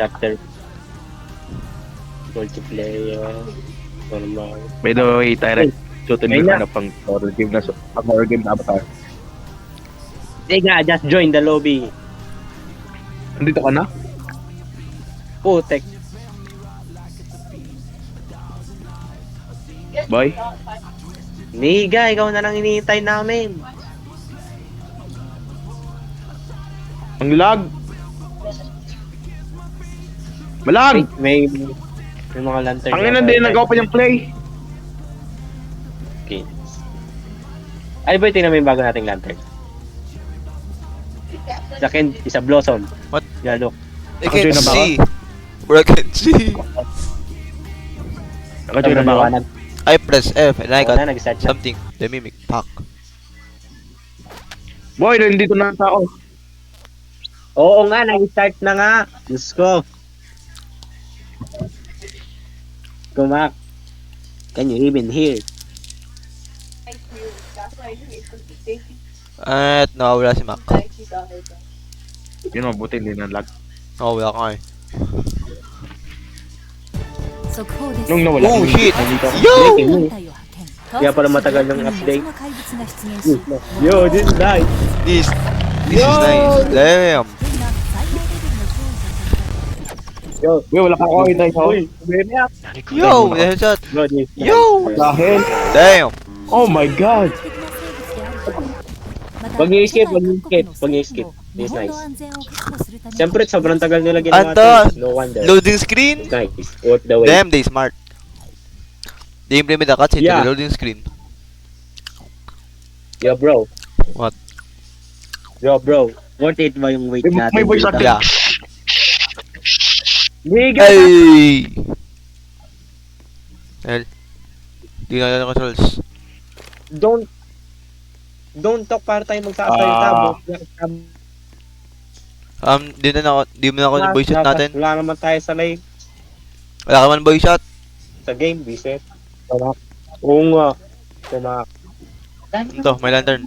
chapter. Multiplayer. Normal. By the way, Tyrant, sutin Ayun mo na. na pang horror game na horror game na avatar. Sige nga, just join the lobby. Nandito ka na? Putek. Boy? Niga, ikaw na lang hinihintay namin. Ang lag! Malag! May mga lantern. Ang ina din, nag-open yung play. Okay. Ay boy, tingnan mo yung bago nating lantern. Sa akin, isa blossom. What? Yeah, look. I Naka-join can't na ba see. Bro, I can't see. Naka-join na ba ako? I press F and I got nag-start na. something. The mimic pack. Boy, nandito na ang tao. Oo nga, nag-start na nga. Diyos ko. Kumak. Can you even hear? At nawawala si Mac. Yun o, buti hindi na lag. Nawawala ka eh. Nung nawala. Oh shit! Nandito ako. Yo! Kaya pala matagal yung update. Yo, this is nice. This is nice. Damn! Yo, Uy, wala kang okay tayo sa uy, baby up. Yo! Headshot! Bro, this is Yo! nice. Dahil, Damn! oh my god! Pag-i-escape, pag-i-escape, pag-i-escape. This is nice. Siyempre, sobrang tagal nila ginawa Ando! to. No wonder. Loading screen? It's nice. Worth the wait. Damn, they smart. They implement the cutscene to Yeah. the loading screen. Yo, bro. What? Yo, bro. Worth it ba yung wait natin? May voice dito? acting. Yeah. Biga! Hey! Well, di na lang controls. Don't talk para tayo magsasalita. Di mo na ako yung voice shot natin. Wala naman tayo sa live. Wala ka man voice shot. Sa game, biset. Tama. Oo nga. Tama. Ito, may lantern.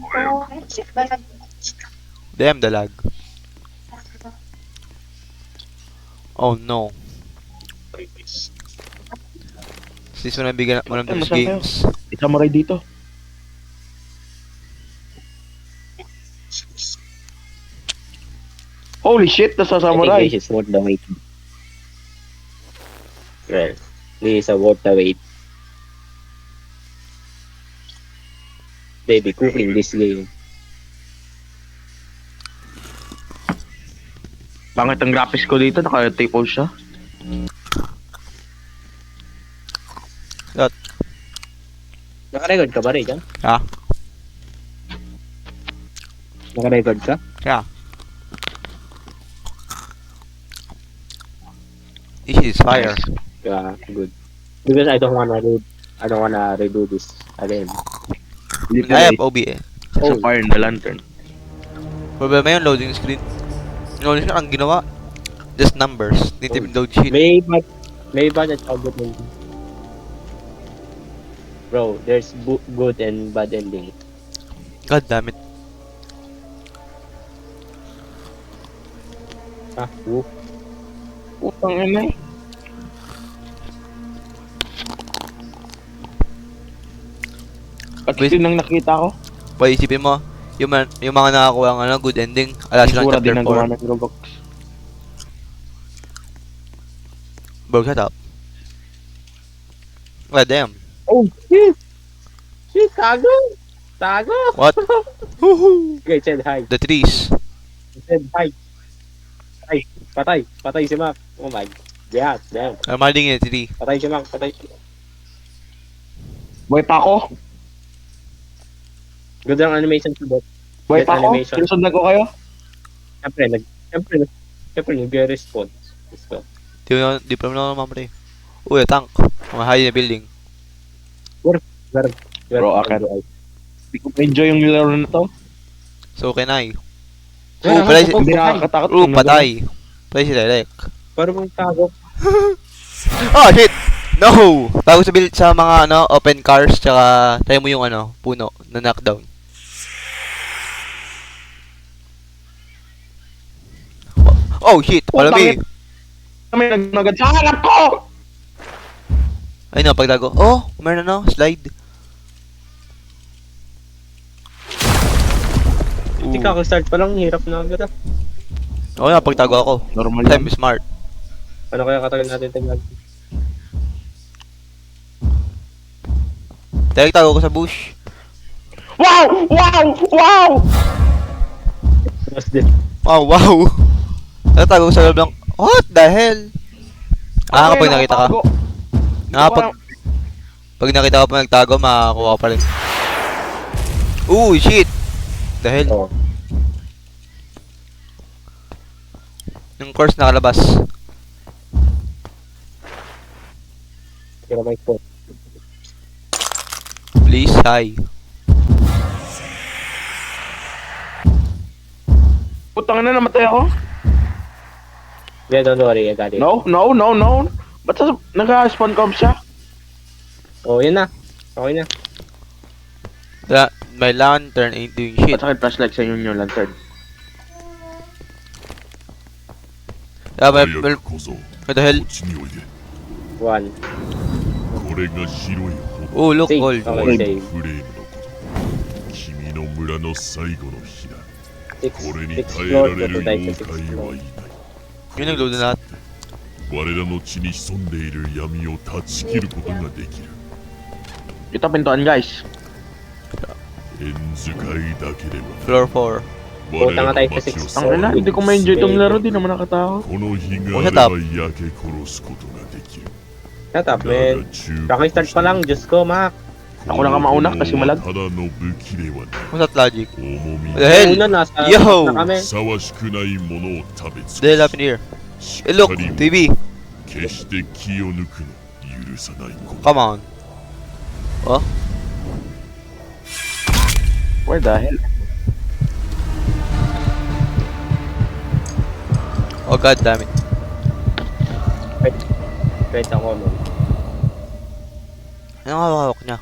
Damn, the lag. Oh no. Since mo nabigyan mo ng those games. Isa mo rin dito. Holy shit, nasa samurai. This is worth the wait. Well, this is a worth the wait. Baby, cooking this game. Pangit ang graphics ko dito, naka-triple siya. Naka-record ka ba rin dyan? Ha? Naka-record ka? Yeah. This is fire. Yeah, good. Because I don't wanna redo this again. I have OBS. Sa fire in the lantern. Problema yung loading screen. Loading screen ang ginawa. Just numbers. Native load sheet. May bad at all good ending. Bro, there's good and bad ending. God damn it. Ah, woo. Utang ina eh. At Wait. yun ang nakita ko. Paisipin mo, yung mga nakakuha ng ano, good ending. Alas lang Sura chapter din ang gawa 4. ng Roblox. Bro, shut up. God damn. Oh, shit! Shit, tago! Tago! What? Woohoo! Okay, said hi. The trees. Said hi. Ay, patay. Patay si Mac. Oh my god, damn. I'm hiding in a tree. Patay si Mac, patay. Boy pa ako. Good ang animation sa bot. Boy Yes, pa ako. animation. Sinusundan ko kayo. Siyempre, nag-respond. Let's go. Di pa naman ako mamre. Uy, a tank. Mga high na building. Bro, akin. Hindi ko enjoy yung laro na to. So can I. Pero Oh, patay ako, Hindi patay. nakakatakot. Oh, patay. Patay si Derek. Pero mong tago. Oh, shit! No! Bago sa build sa mga ano, open cars, tsaka tayo mo yung ano, puno na knockdown. Oh shit! Follow me! May nagmagad sa harap ko! Ay no, pagtago. Oh, meron ano, slide. Hindi ka-start pa lang, hirap na agad ah. Okay na, pagtago ako. Normal Time yan. is smart. Ano kaya katagal natin tingnan? Tago ko sa bush. Wow! Wow! Wow! Tapos din. Wow, wow. Tago ko sa loob ng... What the hell? Ah, kapag nakita ka. Ah, pag nakita ka pa nagtago, makakuha ka pa rin. Ooh, shit! The hell? Oo. Yung course nakalabas. Kaya may spot. Please, hi. Putang na, namatay ako. Yeah, don't worry, I got it. No. Ba't nag-spawn comp siya? Oh, yun na. Okay na. My lantern ain't doing shit. Ba't sakit flashlight sa inyo yung lantern? Yeah, my... 早く小僧 What the hell? こっちにおいで One. これが白い Oh, look, Save. gold. Okay, ホワイト save. フレームのこと君の村の最後の日だ Six. これに Six 耐えら floor, れる prototype 妖 six 怪 floor. はいない Yun ang load na lahat. 我らの地に潜んでいる闇を断ち切ることができる Ito pintuan guys. 縁使いだけでは Floor 4. 我らのtayo町 sa 6を Ang ina, hindi ko ma-enjoy itong laro, di naman nakatakot. この日おがあれば shut up. 焼け殺すことができる Shut up, だ man. が中 Kaki-start pa lang, Diyos ko, Mac. Ako na ka mauna kasi malag. ただの武器ではない What's that logic? 重み What the hell? Una, nasa Yo! na kami. ふさわしくないものを食べ尽 The hell く happened here? し Hey, look! しっかり TV! 決して気を抜くの許さないこと Come on. Oh? Where the hell? Oh, god damn it. Wait ako, no. Anong hawak niya?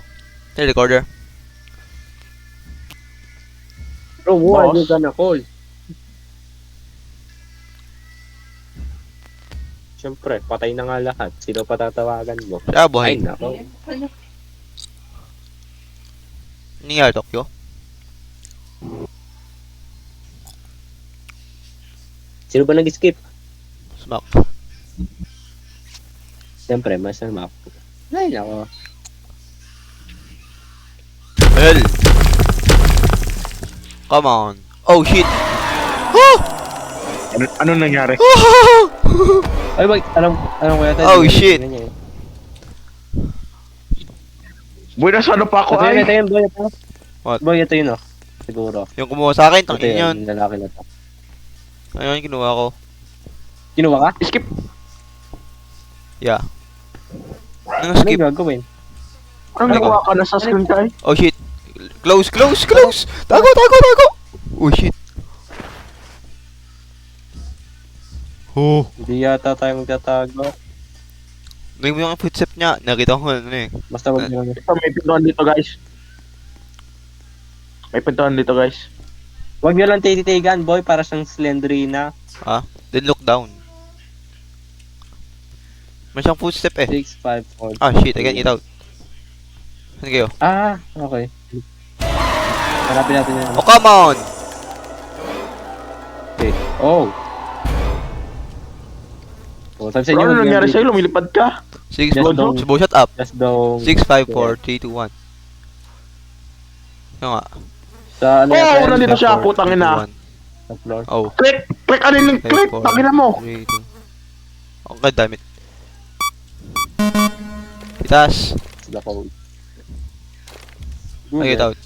Yung recorder? Bro, who are you Boss. gonna call? Siyempre, patay na nga lahat. Sino pa tatawagan mo? Siya, Ay, buhay. nako. Ano nangyari, Tokyo? Sino ba nag-skip? Smack. Siyempre, Master Mac. Ay, nako. Hell! Come on. Oh, shit! Ano nangyari? Ay, wait. Alam ko yata. Oh, shit. Boy, nasa ano pa ako Ito yun, ay? ito yun, boy. Ito. What? Boy, ito yun, oh. Siguro. Yung kumuha sa akin, Ito tangin yun. yung lalaki na to. Ayun, kinuha ko. Kinuha ka? Skip. Yeah. Anong Ano skip? yung gagawin? Anong nagawa ka na sa screen tayo? Oh, shit. Close! Tago! Oh, shit. Oh. Hindi yata tayo magtatago. Naging mo yung footstep niya. Nakita ko ano eh. Basta wag nyo lang. Ito, may pintuan dito guys. May pintuan dito guys. Wag nyo lang tititigan, boy, para siyang Slendrina. Then look down. May siyang footstep eh. 6, 5, 4. Ah, shit. I can't get out. Saan kayo? Ah, okay. Hanapin natin yun. Oh, come on! Okay. Oh. Oh, sabi sa inyo, Ano wag nangyari nyo- sa'yo? Lumilipad ka? 6, Just 4, don't- Subo, shut up. Just daw. 6, 5, 4, 3, 2, 1. Yung nga. Sa ano Oo, yata yun? nandito Sa siya, floor. putang ina. Sa floor. Oh. Click! Click! Ano yung click? 5, 4, Tangina mo! 3, 2. Oh, god damn it. Itaas. It's the code. I get out.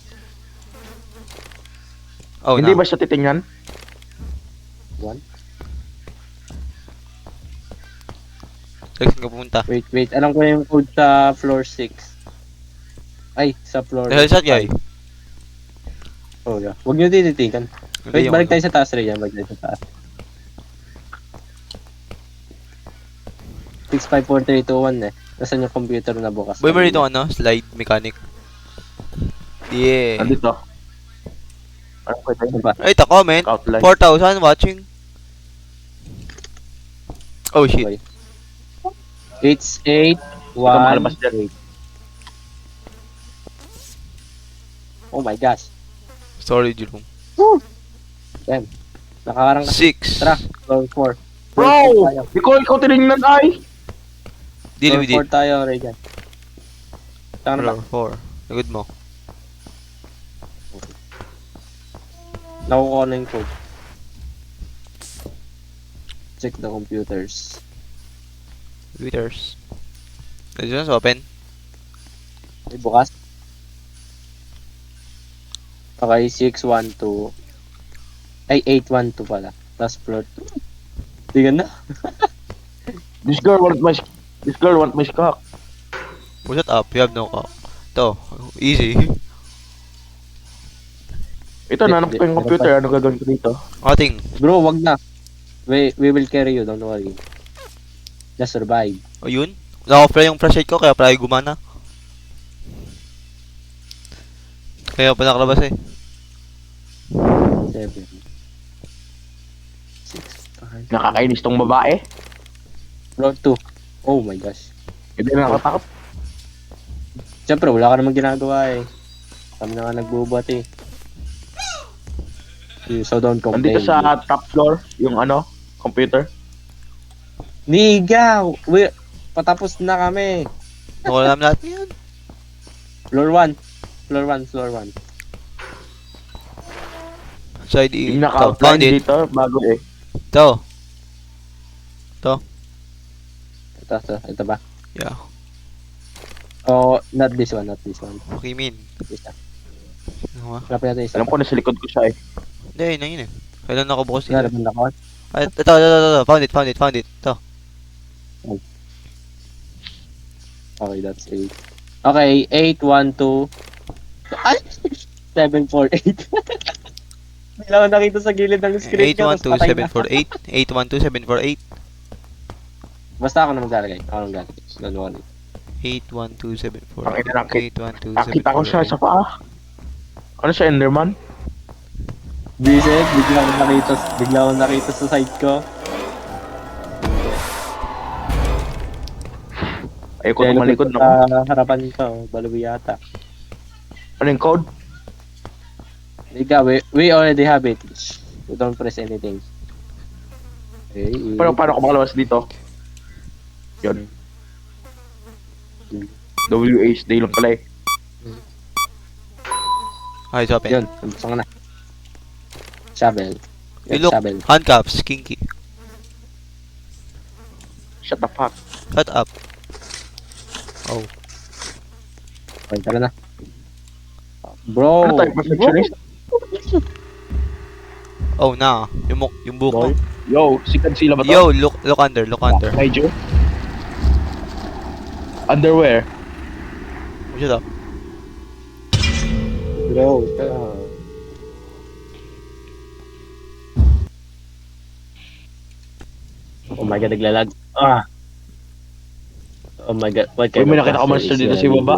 Oh, Hindi na. ba siya titingnan? One. Saan ka pumunta? Wait. Alam ko yung code sa floor 6. Ay, sa floor. The hell is that guy? Oh, yeah. Huwag nyo tititigan. Hindi Wait, yung balik ano. tayo sa taas, Ray. Balik tayo sa taas. 6, 5, 4, 3, 2, 1 eh. Nasaan yung computer na bukas? Boy, meron itong ano? Slide mechanic. Yeah. Nandito. Ano ko ito? Ano ba? Ay, ta comment. Outline. 4,000 watching. Oh shit. Okay. It's 8, Ikaw makalabas 1, dyan. 8. Oh my gosh. Sorry, Jerome. Damn. Nakakarang na. 6. Tara, floor 4. Bro! Ikaw tinignan ay! Deal with Floor it. 4 tayo, Regan. Saan na ba? Floor 4. Lagod mo. Nakukuha na yung code. Check the computers. Computers. Let's open. May bukas. Okay, 612. Ay, 812 pala. Tapos floor 2. Tingnan na. This girl want my cock. Shut up. You have no cock. Ito. Easy. Ito, nanap ko yung computer. Ano gagawin ko dito? Ating. Bro, wag na. We will carry you, don't worry. Just survive. O yun. Na-offline yung flashlight ko kaya pala gumana. Kaya pa nakalabas eh. 7. 6, 5. Nakakainis tong babae. Floor 2. Oh my gosh. Hindi na nakatakot. Siyempre, wala ka namang ginagawa eh. Kami na nga nagbubuhat eh. So don't complain. Andito sa top floor, yung ano, computer. Niga! Patapos na kami. Nawala namin lahat yan. Floor 1. Floor 1, floor 1. Side E. Yung Ito. Found naka-outline it. dito, bago eh. Ito. Ito ba? Yeah. Oh, not this one, not this one. Okay, mean. Isa. Ano ba? Hanapin natin isa. Alam ko nasa likod ko siya eh. Hindi, yun na yun eh. Kailan nakabukas Hanap dito? mo na ako. Ay, ito. Found it. Ito. Okay, that's 8. Okay, 8, 1, 2. Ay! 7, 4, 8. Hindi lang ako nakita sa gilid ng screen ko. tapos patay na. 812-748. 812-748. Basta ako na maglalagay. Ako na maglalagay. Don't worry. 812-748. Ang ina nakit. 812-748. Nakita ko siya sa paa. Ano siya, Enderman? Visit, bigla akong nakita sa site ko. Ayoko tumalikod, no? Sa harapan ko, baluwi yata. Ano yung code? Liga, we already have it. We don't press anything. Okay. Paano ko makalabas dito? Yun. WH day lang pala eh. Ay, it's open. Yun, gusto ko na. Shovel. You look, Shovel. handcuffs, kinky. Shut the fuck. Shut up. Oh. Okay, tara na. Bro! Ano tayo, perfectionist? Oh, na. Yung buhok mo. Yo, si Godzilla ba to? Yo, look under. Major? Underwear. Shut up. Bro, oh my god, naglalag. Oh my god, what Uy, may nakita ko monster dito sa baba.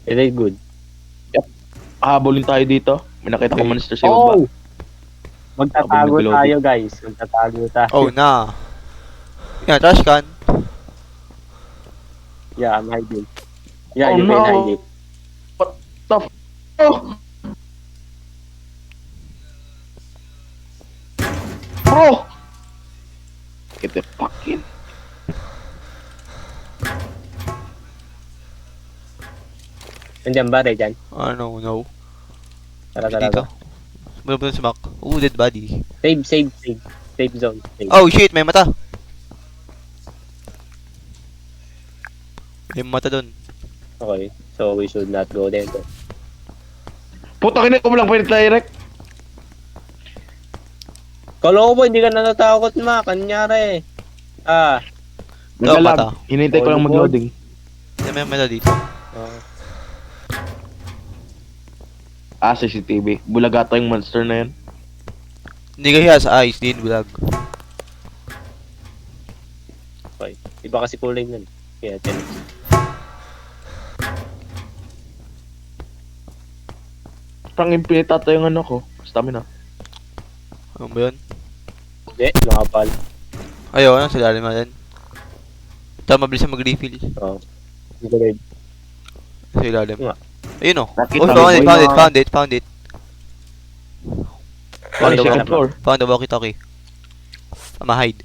It is good. Hahabulin tayo dito. May nakita ko monster sa baba. Oh! Magtatago Habang tayo guys. Magtatago tayo. Oh, na. Yan, trash can. Yeah, I'm hiding. Yeah, Oh, you no. can hide it. Oh! Bro! Get the fuck in. Nandiyan ba, Rejan? Ano, no. Tara. Dito. Mula si Mac. Ooh, dead body. Save. Save zone. Save. Oh, shit, may mata. May mata dun. Okay, so we should not go there. Puta kinit ko mo lang pwede direct. Kala ko ba, hindi ka na natakot, ma. Kanyari. Naglalag. mata. Hinintay ko lang mag-loading. May mata dito. CCTV. Bulagata yung monster na yan. Hindi ka hiya sa eyes, din bulag. Okay. Iba kasi kulay nun. Kaya, Parang infinite ata yung ano ko. Stamina. Ano ba yun? Hindi, nakapal. Ayaw, ano, sa lalim na yan. Ito, mabilis na mag-refill. Oo. Hindi ko rin. Sa ilalim. Nga. Ayun o. Nakita Oh, mo, boy, found it. Ano, Ano, second ano? floor. Found the walkie-talkie. Ma-hide.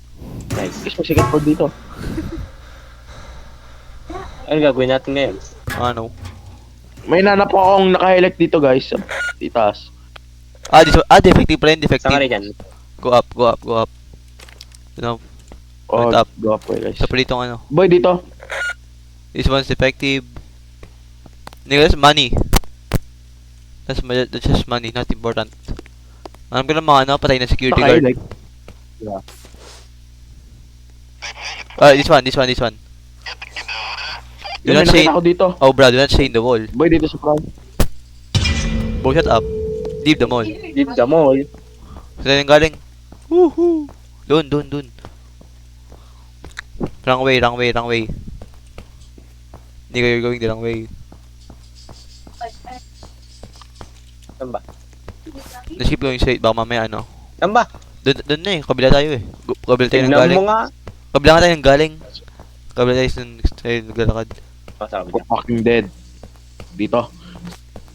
Nice. Guys, may second floor dito. Ano gagawin natin ngayon? Ano? May nanap akong naka-highlight dito, guys. Sa itaas. Defective pala yun, Saan ka defective. rin yan? Go up. You know, Oh, Right up. go up, guys. sa palitong ano. Boy, dito. This one's defective. Nigga, that's money. That's just money, not important. Alam ko lang mga ano, patay na security guard. Naka-highlight. This one. Do Yung may not stay. nakita ko dito. Oh, bro, do not stay in the wall. Boy, dito sa front. Bo, shut up. Leave the mall. Leave the mall. Saan yung galing? Woohoo! Doon. Wrong way. Hindi kayo going the wrong way. Saan ba? Let's keep going straight, baka mamaya ano. Saan ba? Doon na eh, kabila tayo eh. Kabila tayo ng Tingnan galing. mo nga. Kabila nga tayo ng galing. Kabila tayo naglalakad. Masabi Ako fucking dead. Dito.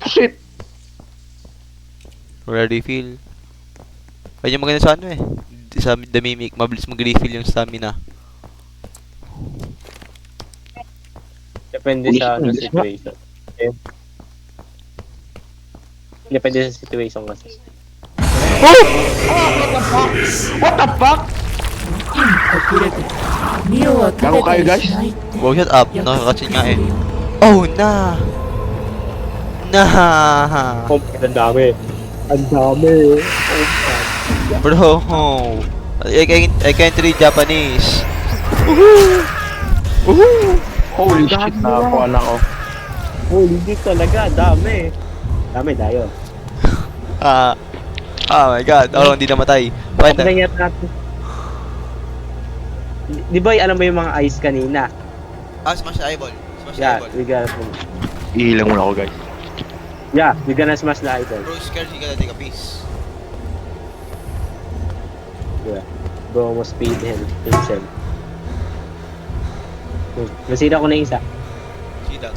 Shit! Ready feel. Ayun yung maganda sa ano eh. Sa the mimic, mabilis mag-refill yung stamina. Depende sa ano, Police situation. Okay. Depende sa situation kasi. What the fuck? Gago kayo, guys. Wow, shut up. Nakakatsin nga eh. Oh, na! Oh, ang dami. Ang dami. Bro, I can't read Japanese. Holy shit, nakakuha na ako. Holy shit talaga, dami. Dami dayo. Oh my god. Oh, hindi namatay. Find Ano nangyari natin? Di ba alam mo yung mga ice kanina? smash the eyeball. Smash Yeah, we gotta Ihilang muna ako, guys. Yeah, we're gonna smash the idol. Bro, scared you gotta take a piece. Yeah. Bro, almost beat himself. Nasira ko na isa. See that?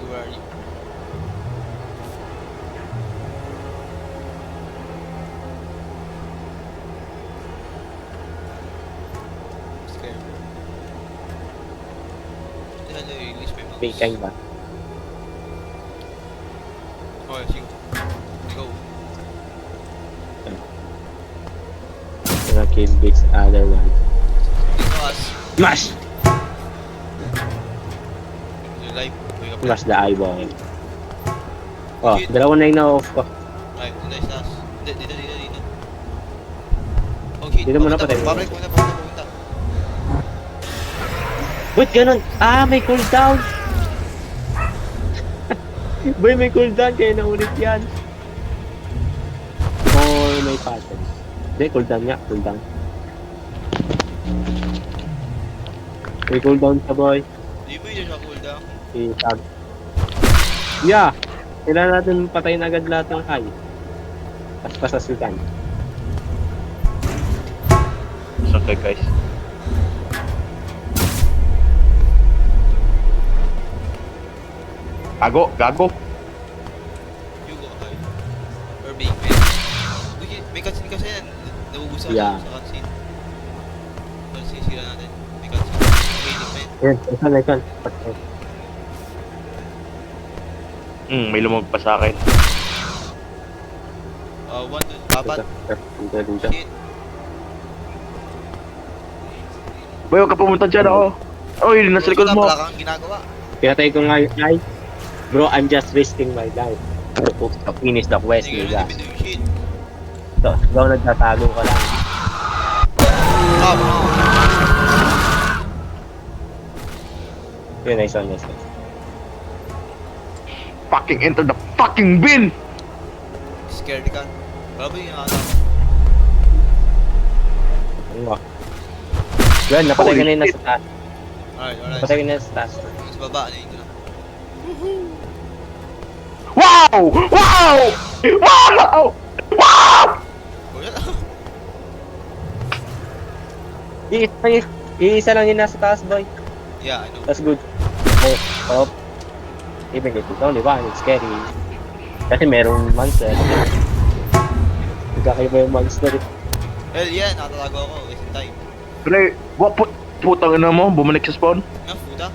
Where are you? Scared. Hello, release my mouse. Big ba? Oh, it's you. Go. Gonna kill Big's other one. Dito us. Smash! Your life. Wake up. Smash the eyeball. Oh, dalawa na yung na-off ko. Right, nice us. Dito. Okay. Dito muna patay. Pabalik muna, papunta. Wait, ganun! Ah, may cooldown! Boy, may cooldown kaya naulit yan. Or may pattern. Hindi, cooldown nga, cooldown. May cooldown ka, boy. Di ba yun siya cooldown? I-tag. Yeah! Kailangan natin patayin agad lahat ng high. Tapos pasasukan. Saan kayo, guys? Gago. You go hide. Or being made. May cutscene kasi yan. Naubusan Yeah. sa cutscene. Cutscene sila natin. May cutscene. Hating man. Yan, isan. May lumog pa sa akin. One, two, apat. Dito. Shit. Boy, huwag ka pumunta dyan ako. Oy, nasa likod mo. Wala kang ginagawa. Pinatay ko nga yung eye. Bro, I'm just risking my life. To finish the quest, Hindi nigga. ka naman doing shit. So, ikaw nagtatago ka lang. Bro. Yun, nice. Fucking enter the fucking bin! Scared ka. Wala ba yung ano? Ano ba? Yan, napatay ka na yun nasa taas. Alright. Napatay ka na yun sa taas. Sa baba, ano yun ko na. Wow! Wow! Wow! Wow! Wow! Kuya. Iisa lang yung nasa taas, boy. Yeah, I know. That's good. Oh, oh. Even if it's only one, it's scary. Kasi merong monster. Nagkakaiba yung monster. Hell yeah, nakatalago ako. Wasting time. Pre, putang ina mo, bumalik sa spawn. Nga, puta.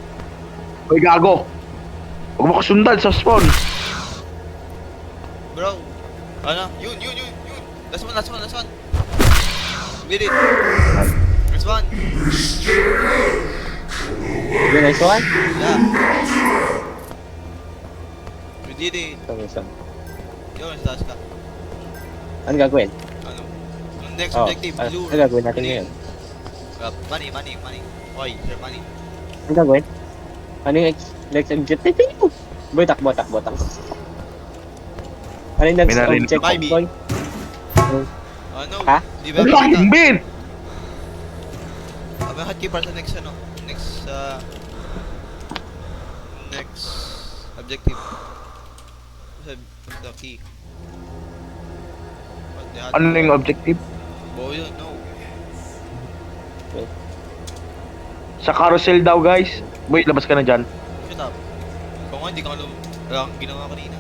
Ay, gago. Huwag mo kasundan sa spawn. Bro. Ano? Yun. Last one. We did it. Last one. Yung next one? Yeah. We did it. Isa. Yun, sa taas ka. Ano gagawin? Ano? Yung next Oh, objective, ano blue. gagawin natin ngayon? Money. Oy, share money. Ano gagawin? Ano yung next objective? Boy, takbo. Ano yung next May narinig. objective, Bye, B. boy? Ano? Ha? Di ba Ang fucking bin! May hotkey para sa next next objective. What's the key? What the Ano na yung objective? Boy, yun, no. Sa carousel daw, guys. Boy, labas ka na dyan. Shut up. Ikaw nga, hindi ka alam. Wala kang ginawa kanina.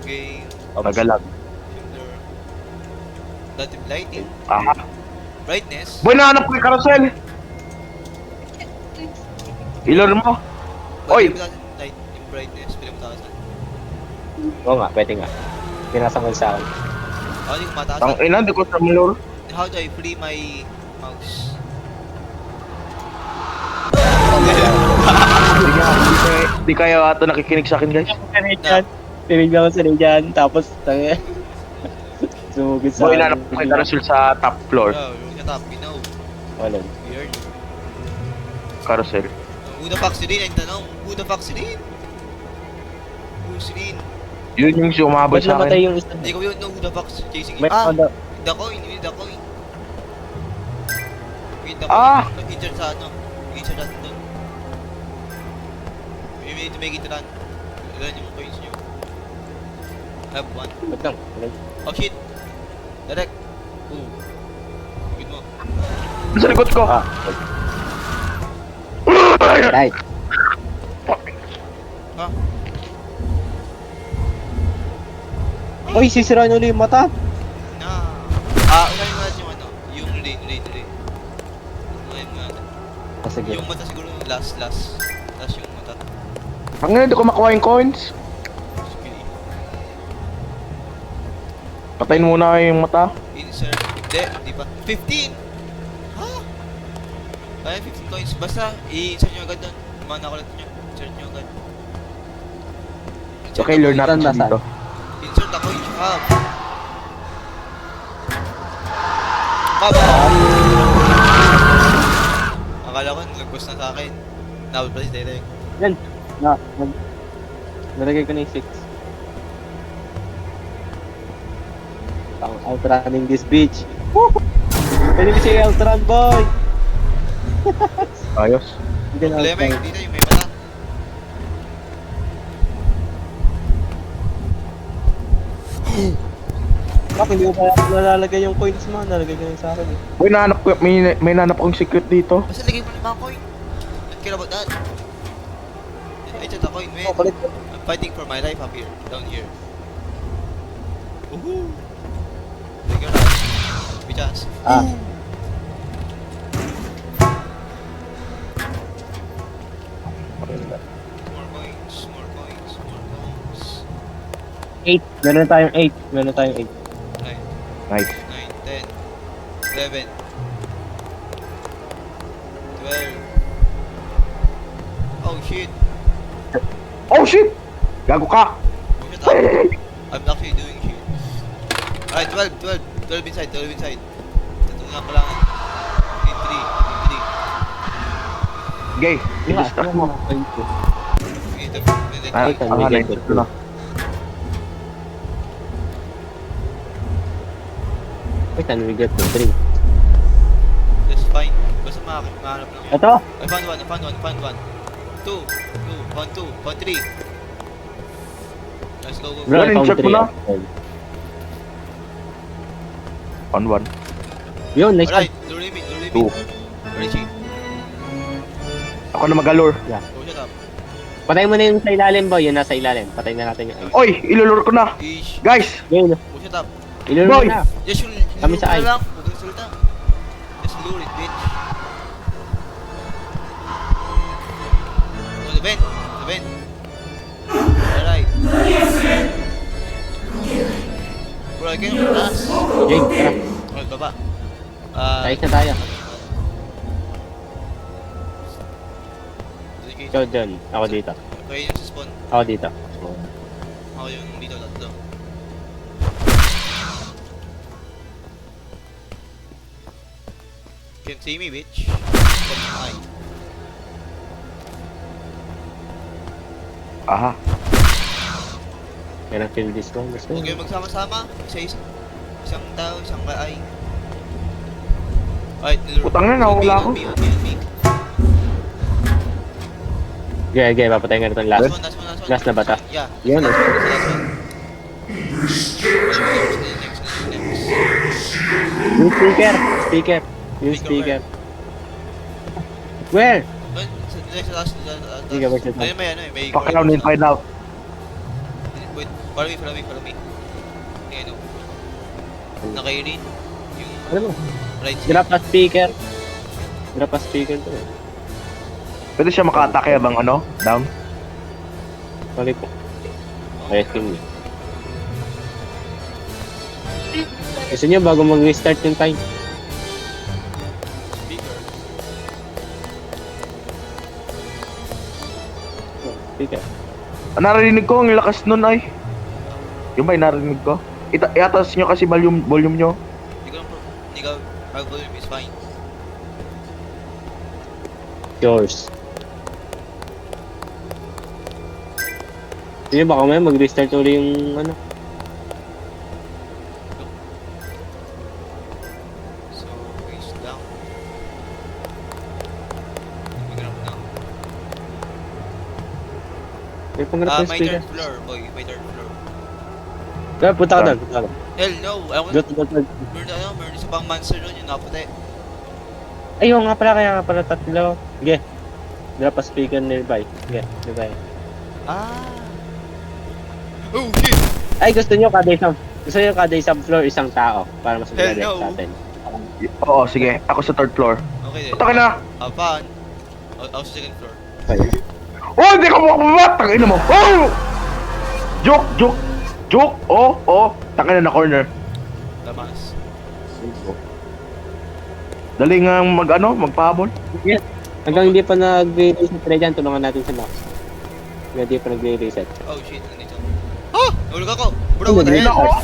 Game, Nagalag. filter, dative lighting, Aha. brightness. Boy, nahanap ko yung carousel. Ilor mo. Oy! Pwede mo natin light, yung brightness, pwede mo takasan. Oo nga, pwede nga. Pinasa mo sa akin. Hindi ko mataas. Ang ina, di ko sa malor. How do I free my mouse? Di kaya ata nakikinig sa akin, guys. Tinignan ko sa dyan, tapos sumugod sa Boy, nahanap ko yung carousel sa top floor. Oh, yung sa top, you know. Wala. Weird. Carousel. Who the fuck si Rin? Ang tanong, who the fuck si Rin? Who's Rin? Yun yung sumabot Ba't sa namatay akin. yung isa? Hindi ko yun know who the fuck's chasing me. May ano, The coin, yun the coin. Wait, the Ah! coin. Insert sa ano? Insert natin doon. We need to make it run. Ilan yung coins nyo? I have one. ba't lang? Oh shit! Direct! Ooh. Good mo. Sa likod ko. Ah, right. Ha? Uy, sisirain ulit yung mata. Na. Unahin mo natin yung ano. Yung rain. Unahin mo natin. Ah, sige. Yung mata siguro yung last yung mata. Ang ina, di ko makuha yung coins. Sige. Patayin muna yung mata. Insert. Hindi pa. 15! Ha? Ay, 15 coins. Basta, i-insert nyo agad doon. Mana ulit nyo. Insert nyo agad. Insert Okay, the learn coin. natin Saan? dito. Insert the coin you have. Baba! Akala ko, nilagos na sa akin. Nabal pala si Derek. Yan. Nalagay ko na yung 6. Ang outrunning this bitch. Woo! Pwede mo siya outrun, boy! Ayos. Hindi na Problema outrun. yung dito, yung may mata. Bakit hindi ko pa nalalagay yung coins mo? Nalagay ko na sa akin eh. Boy, nahanap ko, may nahanap akong secret dito. Basta lagay mo na yung mga coin. Don't care about that. Insert the coin, man. Oh, palit. I'm fighting for my life up here, down here. Woohoo! Take your life. Bichas. Ah. More coins. 8. Meron tayong 8. Meron tayong 8. 9, Nice. 9, 10, 11, 12. Oh shit! Oh shit! Gago ka! Oh shit, I'm actually doing shit. Alright, 12 inside, 12 inside. Ito na lang kailangan. In 3, Gay, Yung nga, i-distract yung mo. mga coins ko. in 3. Ah, Ito, ang may halay. ganito. Ito na. Wait, ano we get to 3. That's fine. Basta mahanap lang yun. Ito! I found one. 2, found 3. Let's go, go. Bro, Yan, I found check mo 3. na. On 1. Yun, nice Alright, shot. lure limit, lure Two. limit. Richie, Ako na mag-allure. go shut up. Patay mo na yung sa ilalim, boy. Yun nasa ilalim. Patay na natin yung ice. Oy, ilulure ko na. Ish, Guys, Yun, go shut up. ilulun Boy! mo na. Just yung Kami lure sa mo ice. na lang. Huwag kang salita. Just lure it, bitch. Go to vent. To vent. Alright. Bro, I can't taas. Jing, tara. Alright, baba. Ice na tayo. Ikaw dyan. Ako dito. Kayo yung sa spawn. Ako dito. Ako yung dito tatlo. Can't see me, bitch. Ay. aha. Kaya na-fill this one. Gusto Huwag mo? kayong magsama-sama. Isang tao, isang kaay. Ay, niluro. Putang na, nawala ako. On me. Okay, okay. Papatayin ka na itong last. Last one. Last na bata. Yeah. Yun, Last last one. Next. Yung speaker. Speaker. Yung Speaker speaker. Where? Next, last. Sige, wait, wait. Ayun, may Fuck around and find out. Wait, follow me. Ayan o. Nakairin. Yung Ano mo? right side. Drop a speaker. Drop a speaker to. Pwede siya maka-atake habang ano? Down? Sorry po. Kaya skin niya. Gusto niyo bago mag-restart yung time? Speaker. Speaker. Narinig ko, ang lakas nun ay. Yung ba yung narinig ko? Iatas nyo kasi volume nyo. Hindi ka, volume is fine. Yours. Sige, baka may mag-restart ulit yung ano. So, raise down. Mag-grab down. May pangarap yung My speaker. third floor, boy. My third floor. Kaya punta ka doon. Punta ka doon. Hell no! Ayaw ko Go to the third. meron isa pang monster doon, yung naputi. Ayun nga pala, kaya nga pala tatlo. Sige. Drop a speaker nearby. Sige, nearby. Ah! Oh shit! Ay, gusto nyo kada isang floor, isang tao. Para mas Hell maganda no. sa atin. Oo, sige. Ako sa third floor. Okay din. Puta ka na! Have fun. Ako sa second floor. Okay. Oh, hindi ka makabumat! Tangin mo! Oh! Joke! Oh! Tangin na corner. Tamas. Dali nga magpahabol. Hanggang hindi pa nag-reset tayo dyan, tulungan natin si Max. Hanggang hindi pa nag-reset. Oh shit, nandito. Ah! Nahulog ako! Bro, Ano, what the nandito hell? ako.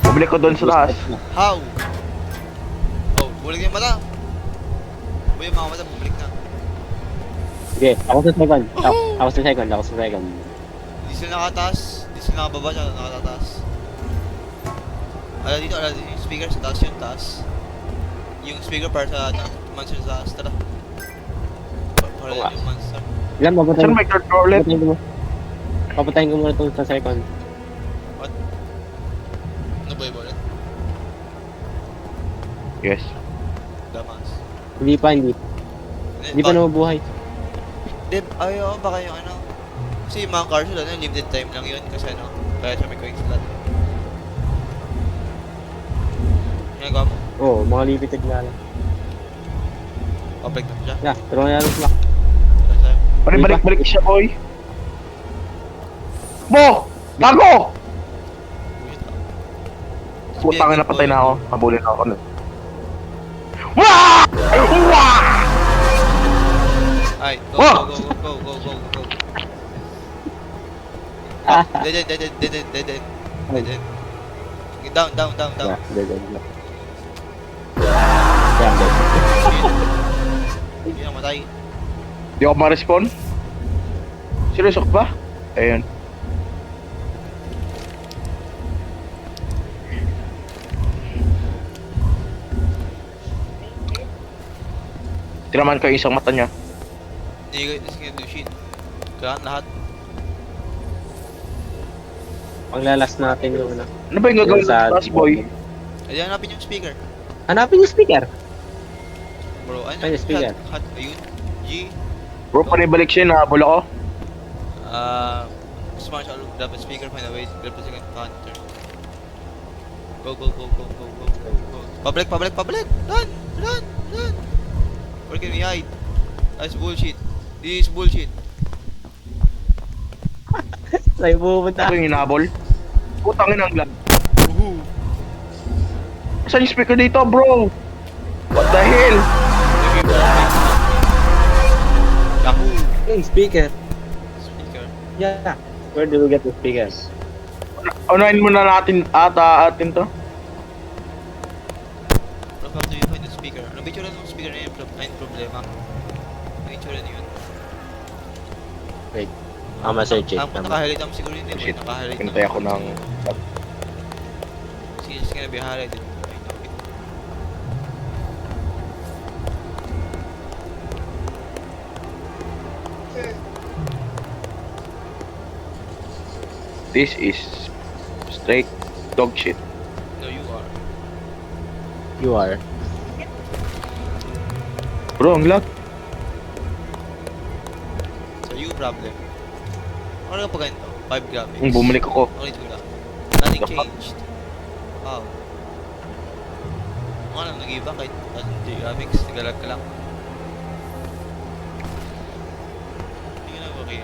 Bumalik ko doon sa taas. How? Oh, bumalik na yung mata. Boy, yung mga mata, bumalik na. Sige, ako sa second. Ako sa second. Hindi sila nakataas. Hindi sila nakababa, siya nakatataas. Ala dito, yung speaker sa taas, yung taas. Yung speaker para sa monster sa taas, tara. Para Oo nga. yung monster. Ilan, Saan may third floor ulit? Papatayin ko muna itong sa second. Ano ba yung ulit? Yes. Damas. Hindi pa nabubuhay. Dib, ayaw, baka yung ano. Kasi yung mga cars nila, limited time lang yun. Kasi ano, kaya siya may quick slot. Ginagawa mo? Oo, mga limited nga lang. Public na siya. Yeah, tulungan natin si Max. Balik siya, boy. Bo! Bago! Putang na, patay na ako. Habulin ako nun. Wah! Ay, go. Ah! Dead. Down. Yeah, dead. Yeah, dead. Hindi na matay. Di ako ma-respawn? Seryoso ka ba? Ayun. Tinaman ko yung isang mata niya. Hindi ka do shit. Kailangan lahat. Panglalas natin yung ano. Ano ba yung gagawin Yung sa taas, boy? Ay, hanapin yung speaker. Hanapin yung speaker. Bro, ano? Ay, yung speaker. Hot, ayun. G. Bro, panibalik siya, nahabol ako. Smash all grab a speaker, find a way to grab the second counter. Go, go, go, go, go, go, go, go. Public, public, public! Run! Run! Run! Where can we hide? That's bullshit. This is bullshit. Sa'yo pupunta. Ako yung hinabol. Putangin ang lag. Woohoo! Saan yung speaker dito, bro? What the hell? Yahoo! Yung speaker. Speaker. Yeah. Where do we get the speakers? Unahin muna natin atin to. From how do you find the speaker? Ano ba yung tsura ng speaker na yun? Ayun problema. Ano yung tsura na yun? Wait. Ma-search it. Ang naka-highlight naman siguro yun eh. Shit. Naka-highlight Hintay ako ng... Sige, it's gonna be highlighted. I know it. This is straight dog shit. No, you are. You are. Bro, ang lag. So, you problem. Ano ka pa ganito? 5 graphics. Bumalik ako. Ano ito lang? Nothing changed. Wow. Ano, nag-iba kahit hindi graphics, nagalag ka lang. Hindi ka nag-okay.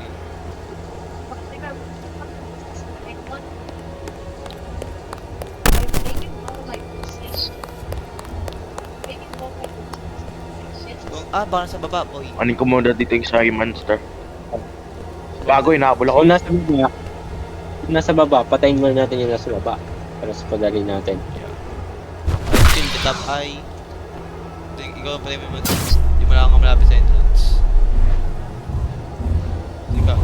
Baka nasa baba, boy. Anin ko muna dito yung sa monster. Bago, hinabol ako. Kung nasa baba, kung nasa baba, patayin muna natin yung nasa baba. Para sa padali natin. Kill the top eye. Ikaw pa rin mo. Di mo lang ka malapit sa entrance. Hindi ka.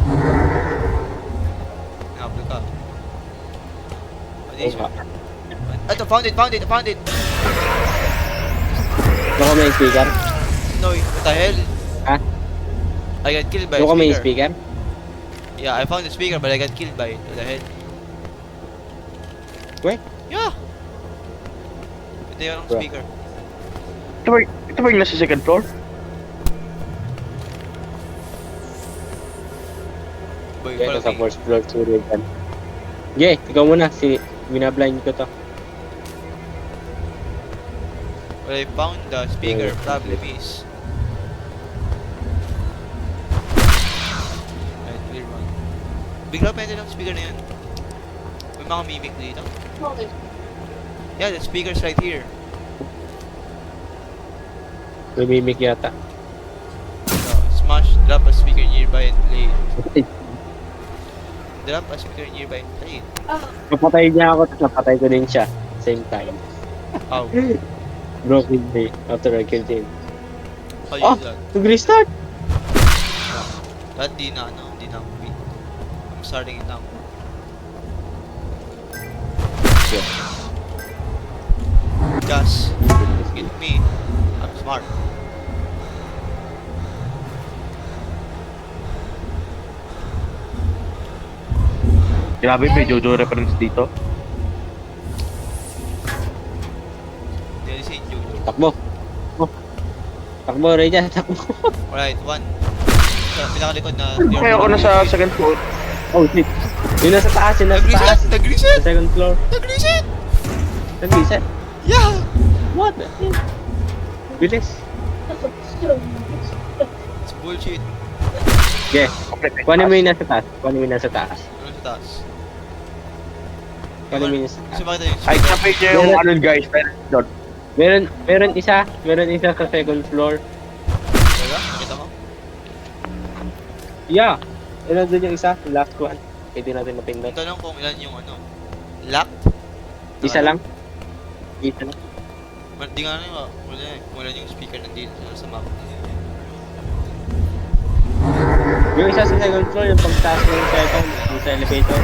Nakaplo ka. Oo nga. Ito, found it, found it, found it! Baka may speaker? No, what the hell? Ha? I got killed by a Baka may speaker. speaker? Yeah, I found the speaker but I got killed by it. What the hell? Wait. Yeah! Ito yung Bro. speaker. Ito ba yung nasa second floor? Boy, Okay, follow nasa me. first floor siguro yan. Okay, ikaw muna. Binablind ko to. Well, I found the speaker. Problem is... Right, clear one. Bigla pa yung speaker na yun. May mga mimic dito. Yeah, the speaker's right here. May mimic yata. So, smash, drop a speaker nearby and play it. Drop a speaker nearby and play it. Napatay niya ako, tapos napatay ko din siya. Same time. How? Broken day after I killed him. How you Oh! do that? Nag-restart! That di na ako beat. I'm starting it now. Yeah. Gus, get me. I'm smart. Grabe, may Jojo reference dito. There is a Jojo. Takbo! Takbo, Raya, takbo! Alright, one. Sa pinakalikod na... Kaya ako nasa second floor. Oh, shit! Yung nasa taas, yung nasa Nag-reset! taas! Nag-reset! Sa second floor. Nag-reset! Nag-reset. Yeah! What the hell? Bilis. It's bullshit. Okay, kuhanin mo yung nasa taas. Kuhanin mo yung nasa taas. Ano sa taas? Kuhanin mo yung nasa Gusto taas. makita yung Ay, speaker? kapay niya yung ano guys. Doon. Meron isa sa second floor. Talaga? Nakita ko? Yeah! Ilan doon yung isa? Yung last one. Pwede natin mapindot. Ang tanong kung ilan yung ano? Locked? Isa lang? Isa lang. Di nga ano wala eh. Kung ilan yung speaker nandito sa map. Yung isa sa second floor, yung pagtaas mo yung second, yung sa elevator.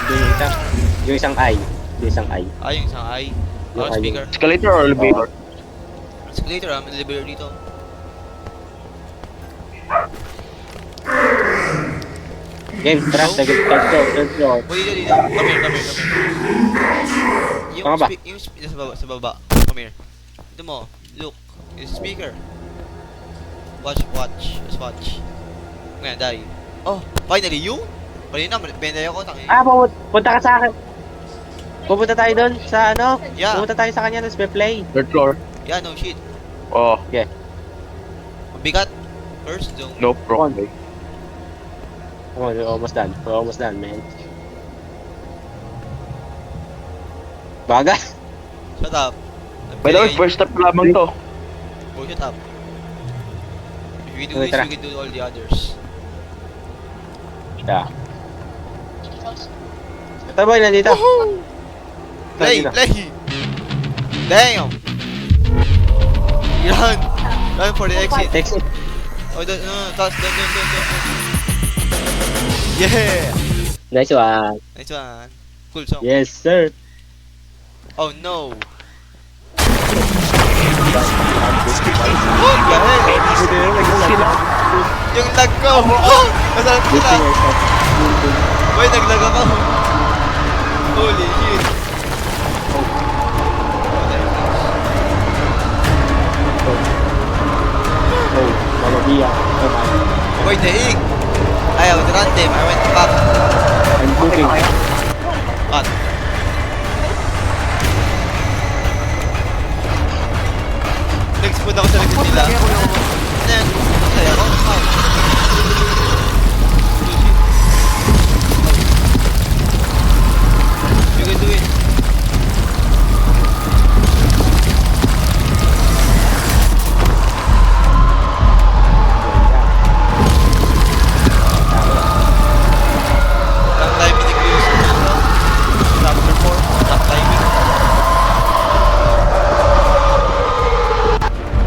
Doon yung isa. Yung isang eye. Yung isang eye. Yung isang eye. Yung eye. Speaker. Escalator or elevator? Escalator may elevator dito. Game, tara, Go. third floor. Uy, dito. Come here, come here, come here. Yung, Tama ba? sa baba. Come here. Ito mo, look. Yung speaker. Watch. Just watch. Ngayon, die. Oh, finally, you? Kanina, benday ako, tangin. Punta ka sa akin. Pupunta tayo doon sa ano? Yeah. Pupunta tayo sa kanya, tapos play. Third floor. Yeah, no shit. Oh, Mabigat. First zone. no pro. Come on, we're almost done. We're almost done, man. Baga. Shut up. By the way, first step lamang to. Go shut up. If we do this, Tara. we can do all the others. Yeah. Ito boy, nandito. Play! Nandito. Play! Damn! Run! Run for the exit. Exit. Oh, no, touch, don't. Yeah! Nice one. Nice one. Cool song. Yes, sir. Oh no! What the heck? Yung lag ko! Nasaan sila? Boy, naglag ako. Holy shit. Oh, Mama Mia. Oh my. Boy, naig! I outrun them. I went back. I'm cooking. Cut. Nag-spawn ako sa likod nila. Ano yan? Masaya ako? How? You can do it. Top timing nag-use ko ito. Chapter 4. Top timing.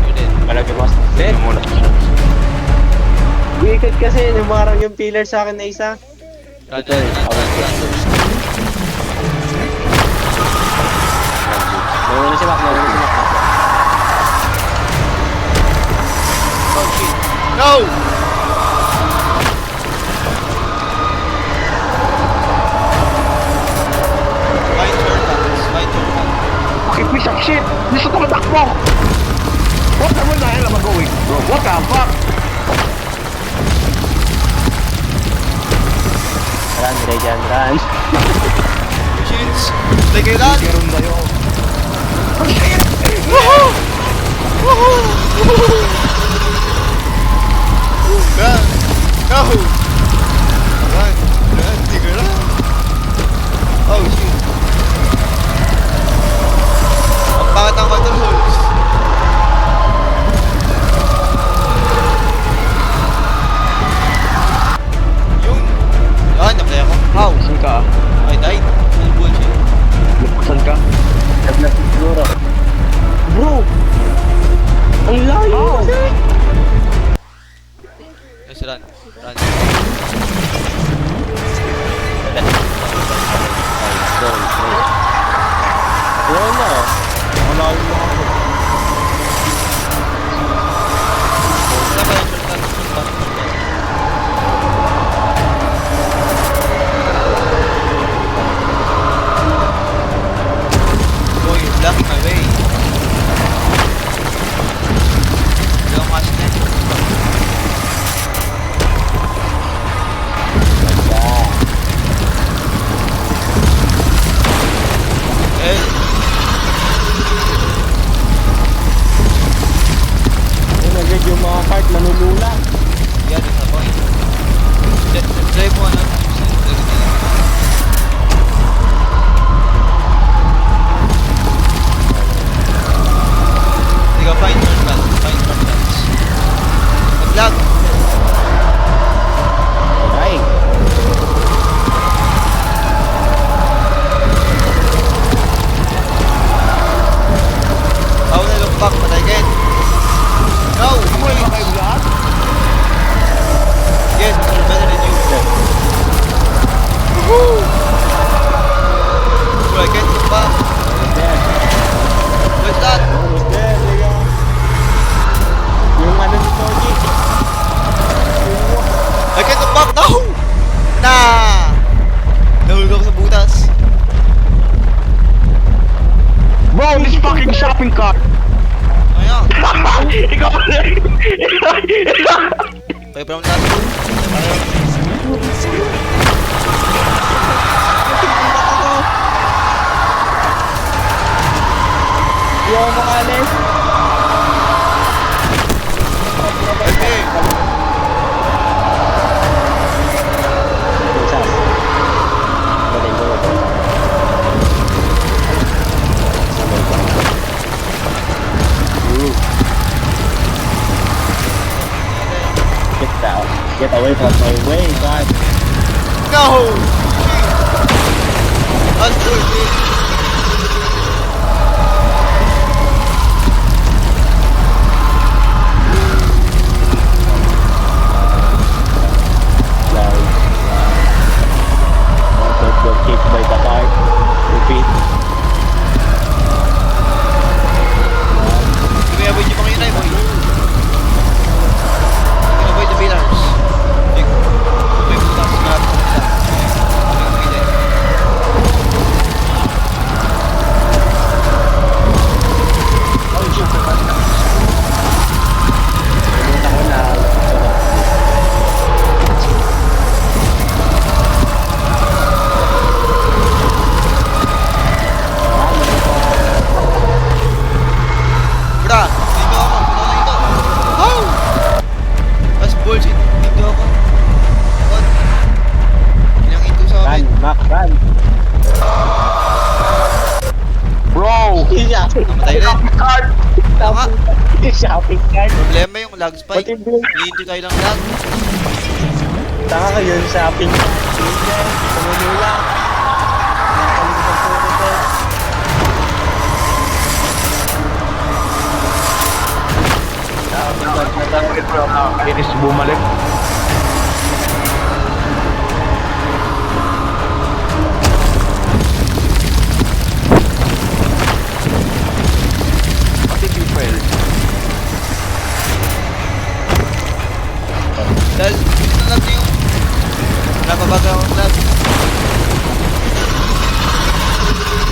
You're dead. Malagi mas. Dead. Wicked kasi, numarang yung pillar sa akin na isa. Run, Ito run, eh. run. Nawala si Mac. Oh shit. No! Find your hands. Find your hands. Fucking piece of shit! Gusto ko matakbo! What the hell am I going, bro? What the fuck? Run, Rejan, run. Shits. Take it out. Meron tayo. Woohoo! Woohoo! Woohoo! Run! No! Run! Run! Take it out! Oh shit! Ang pangat ang controls! Yun! Yan! Naplay ako! How? Saan ka? I died? Ano bullshit? Saan ka? Naglag siguro. Bro! Ang layo kasi! Let's run. Run. Ayun na. Ang layo mo ako. Wala ba yung shortcut? Boy, you're blocking my way. Don't watch that. Eh, from this fucking shopping cart! Ayan. Ikaw pala! Pwede pa naman natin. Hindi ako makalis. Okay. Sas. Galing ko ito. Sabay ko. Get down. Get away from my way, God. Go! Let's do it. Got kicked by the cart. Repeat. Avoid yung mga yun ay, boy. Avoid the pillars. May butas na natin nila. Oh, shit. Pumunta ko na. Bra, dito ako. Dito. Oh! That's bullshit. Dito ako. What? Ilang ito sa Run, amin. Mac, run. Bro! Matay rin. Cart! Tama. Shopping cart. Problema yung lag spike. Pati blue. Hindi tayo lang lag. Taka ka yun, shopping cart. Tumulula. Nakalimutan ko ito. Shopping cart na tayo. Nakakainis bumalik. Pati people. Dahil, ito lag na yung napabaga akong lag.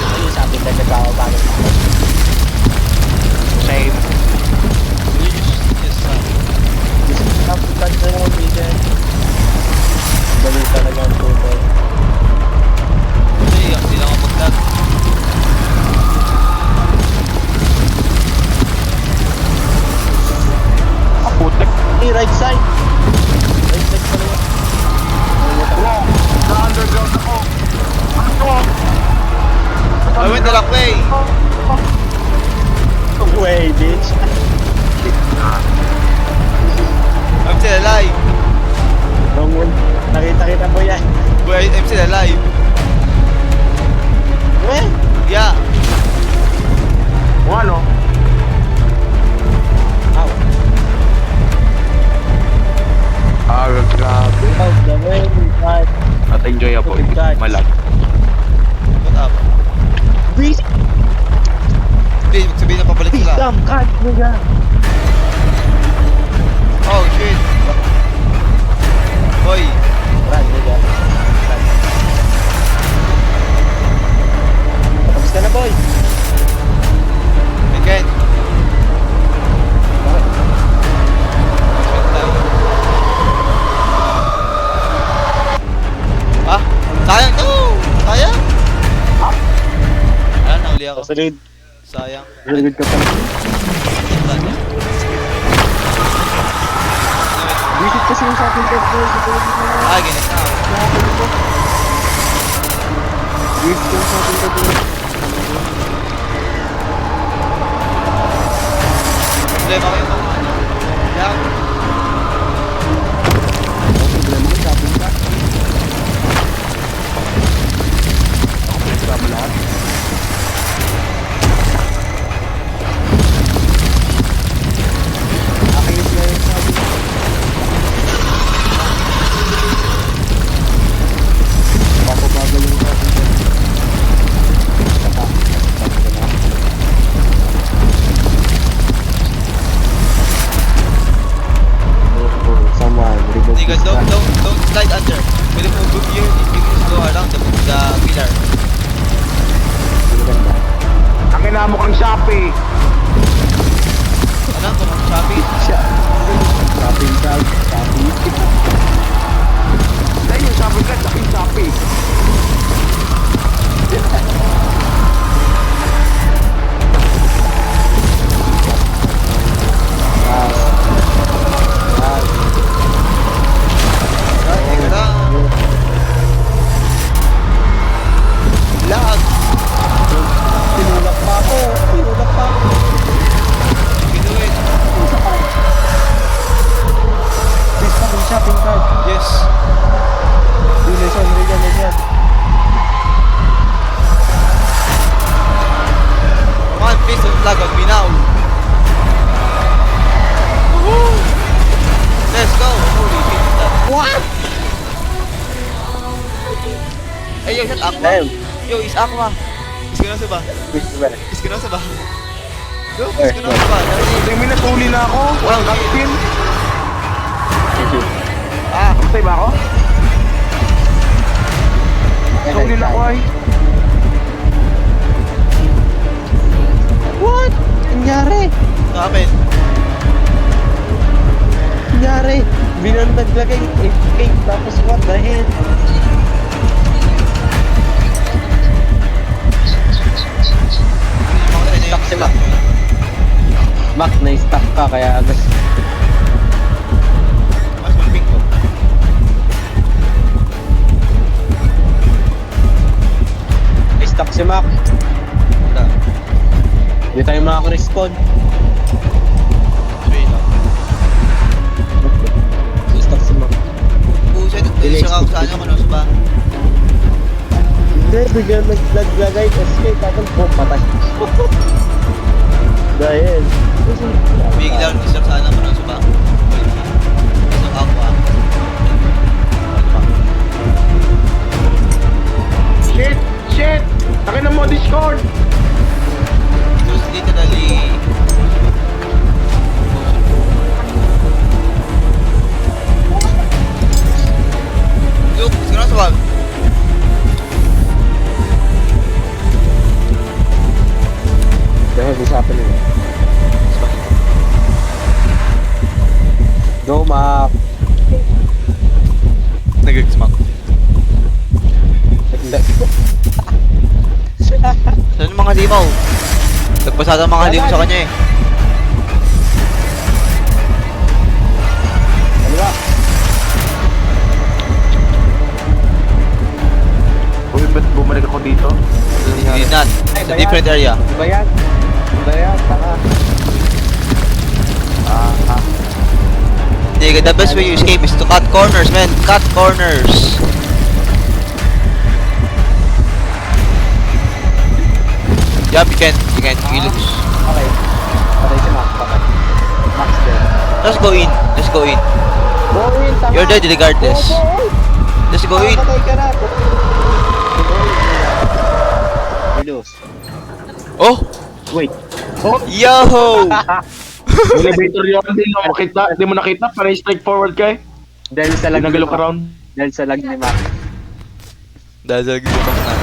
Ano yung shopping cart na tao? Bakit? Same. Yes, sir. Shopping cart na lang, Biden. Dali talaga ang tuto. Kasi, hindi lang ako mag-lag. Putek. Hey, right side. Right side pala yun. Bro! Na-underground ako. Ano to? I went the wrong way. Way, bitch. I'm still alive. Wrong one. Nakita mo yan. Boy, I'm still alive. Eh? Yeah. Kung ano? Ow. Ah, grabe. Out the way, God. At enjoyable. God. Malag. What up? Please, Please, magsabihin na pabalik please, sila. damn, God, nigga. Oh, shit. Boy. Run, nigga. Run. Tapos ka na, boy. Again. Ah, sayang. No! Sayang. Ayan, nahuli ako. Kasunod. Sayang. Kasunod ka pa. Visit kasi yung sa akin, boy. Ah, ganit na. Visit yung sa akin, boy. Problema ko yung mga ano. Yan. Problema ko, shopping ka. Kasama lahat. Nakayos na yung sabi ko. Papabagal yung sabi ko. Saka, sabi ko na. Shopee. Ano? Kung Shopee? Shopping card, shopping. Dahil yung Shopee ka, tsaka yung Shopee. Teka lang. Lag. Tinulak pa ako. Pinuit. Please pa yung shopping card. Yes. Lesion. Come on, please don't lag on me now. Woohoo! Let's go. Holy shit. What? Ay, yo, shut Aqua. Damn. Yo, is Aqua. Is kinoso ba? Where? Is kinoso ba? Yo, Where? is kinoso ba? May minatuli na ako. Walang captain. Ah, Patay ba ako? Tuli na ako ay. What? Nangyari? kapit. Nangyari? Bilang naglagay 8 tapos what the hell? Stuck si Mac. Mac, na-stuck ka kaya agad. Mas malping ko. Na-stuck si Mac. Wala. Hindi tayo makaka-respond. Wait lang. Na-stuck si Mac. Buset, isa ka saan yung kanoso ba? Hindi, biglang naglagay escape tapos patay. Dahil. Biglang isa ka saan yung kanoso ba? Isa ka ako ah. Shit! Akin na mo Discord! Just literally... Look, siguro sa wag. The hell is happening? Go, Mac. Nag-smack. Hindi. Saan yung mga limaw? Nagpasada ang mga limaw sa kanya eh. Ano ba? Uy, ba't bumalik ako dito? Hindi not. It's a different area. Ba yan? Ba yan? Taka. Nigga, the best way you escape is to cut corners, man. Cut corners. Yup, you can lose. Okay. Patay si Mac. Patay. Max dead. Just go in. Just go in. Go in, tanga. You're dead regardless. Go in. Just go in. Patay ka na. Go in. We lose. Oh! Wait. Yo! Elevator yun, hindi mo nakita, parang straightforward ka eh. Dahil sa lag ni Nag-look Mac. around. Dahil sa lag ni Mac. Dahil sa gito pa na.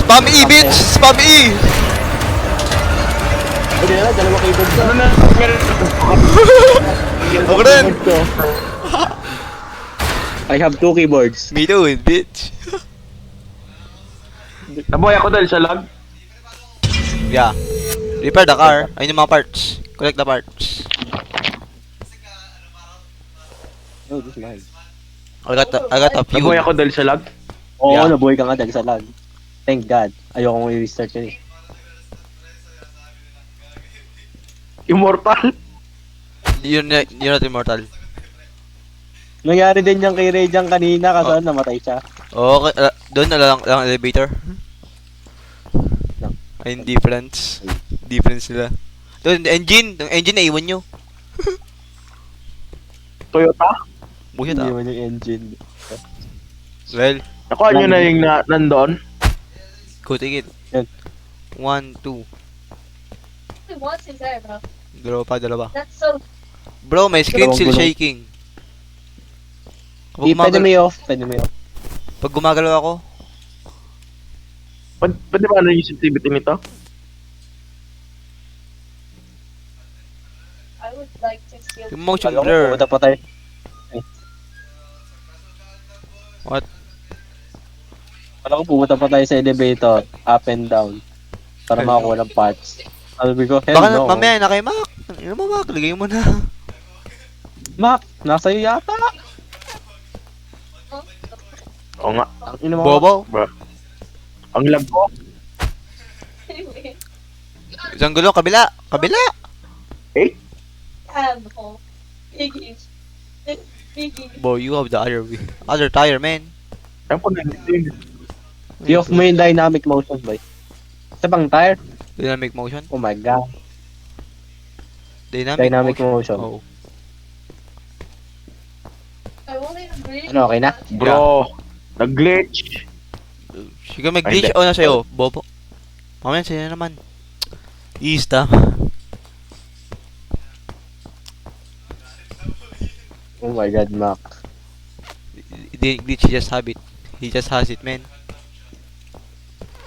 Spam E, bitch! Spam E! Hindi na, dalawa keyboard ko. Ano na? Ako rin! I have 2 keyboards. Me too, bitch. Nabuhay ako dahil sa lag. Yeah. Repair the car. Ayun yung mga parts. Collect the parts. Oh, this lag. I got a few. Nabuhay ako dahil sa lag. Oo, Yeah. nabuhay ka nga dahil sa lag. Thank God. Ayoko kong i-restart yun eh. Immortal. You're not immortal. Nangyari din yan kay Rayjan kanina kasi namatay siya. Okay, doon na lang elevator. Ayun, difference. Difference nila. Doon, yung engine na iwan nyo. Toyota. Bullshit Hindi ah. man yung engine. Well, Nakuha nyo na yung nandoon. go take it. Yan. 1, 2. Once is there, bro. Dalawa. That's so. Bro, my screen Dalawang still gulong. shaking. Kapag Pwede mo gumagalaw, i-off. Pwede mo i-off. pag gumagalaw ako, Pwede ba ano yung sensitivity nito? I would like to feel. Yung motion Alam ko, blur. pumunta pa tayo. What? Alam ko, pumunta pa tayo sa elevator. Up and down. Para Hell makakuha ng parts. Sabi ko, hell Baka no. mamaya na kay Mac. Ano mo Mac? Ligay mo na. Mac, nasa iyo yata. Oo nga. Ang ina mo. Bobo. Bro. Ang lag ko. Anyway, Isang gulo, kabila. Kabila. handful. Biggie. Biggie. Boy, you have the other tire, man. Alam ko na yun. I-off mo yung dynamic motion, boy. Sa bang tire? Dynamic motion. Oh my god. Dynamic motion. motion. Oh. I only agree. Ano, okay na? Bro. Nag-glitch. Sige, mag-glitch Ay, o na sa'yo, Bobo. Mamaya, sa'yo naman. East, ah. Oh my god, Mac. He didn't glitch, he just have it. He just has it, man.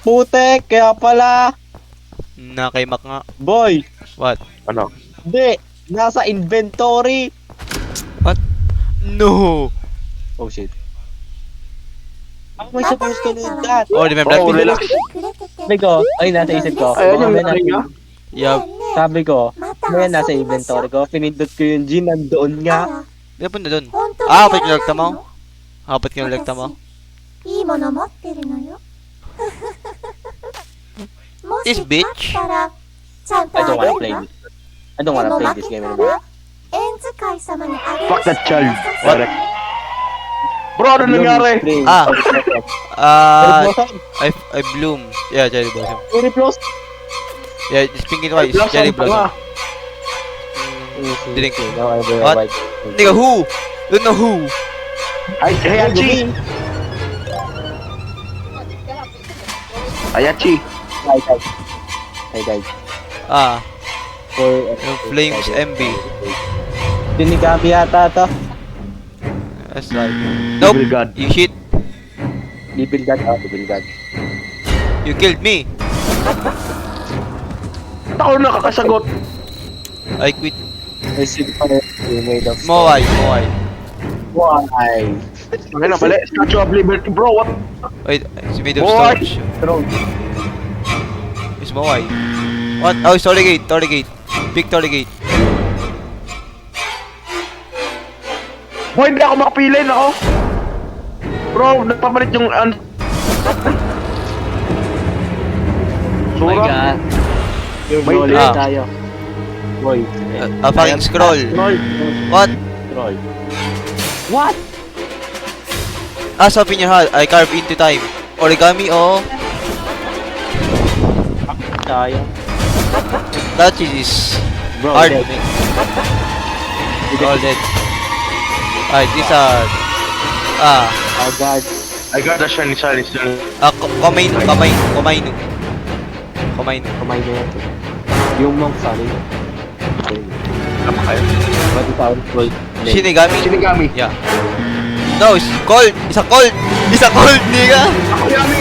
Putek, kaya pala. Na kay Mac nga. Boy, What? Ano? hindi. Nasa inventory. No! Oh shit. How am I supposed to do that? Oh, remember that Oh, video? relax. Sabi ko, ay nasa isip ko. Ayan yung Mamaya nari niya. Yup. Sabi ko, may nasa inventory ko. Pinindot ko yung G, nandoon nga. Di na punta dun. Ah, apat yung lagta mo? Apat yung lagta mo? いいもの持ってるのよ。も This し bitch. 勝ったら、ちゃんと I あ don't げ wanna る play わ。 this. I don't wanna でも play 負 this け game た anymore. ら、縁使い様にあげる Fuck that child. what? Direct. Bro, ano nangyari? Ah. Ah, Blossom. I bloom. Yeah, Jelly Blossom. Cherry Blossom. Yeah, speaking twice, Blossom, Jelly Blossom. tanga. Drink. No, I will What? avoid. Nigga, who? Don't know who? Ay, Hayachi! Hayachi! Hi guys. Hi guys. Ah, For yung Flames MB. Binigami yata to. That's right. Nope, Evil God. you shit. Evil God. Oh, Evil God. You killed me. Ako nakakasagot! I quit. I see fire. You made of Moai, Moai. Why? Ay na pala, Statue of Liberty, bro, what? Wait, it's made of Moai! storage. Throw. It's Moai. What? Oh, it's Torrigate, Torrigate. Big Torrigate. Boy, hindi ako makapili na ako! Bro, nagpapalit yung... Oh my Sura? god. Yung Wait, rolling ah. tayo. Boy. Fucking scroll. Scroll. What? Scroll. What? Ah, stop in your heart. I carve into time. Origami, oh. Tayo. That is Bro, hard to dead. make. All dead. Alright, these are... Ah. Oh god. I got a shiny. Kumainu. Kumainu. Kumainu. Kumain na yan. Yung monk, sorry. Tama kayo? What is our gold? Shinigami. Shinigami. Yeah. No, it's cold. Isa cold. Isa cold, nigga. Ako yami!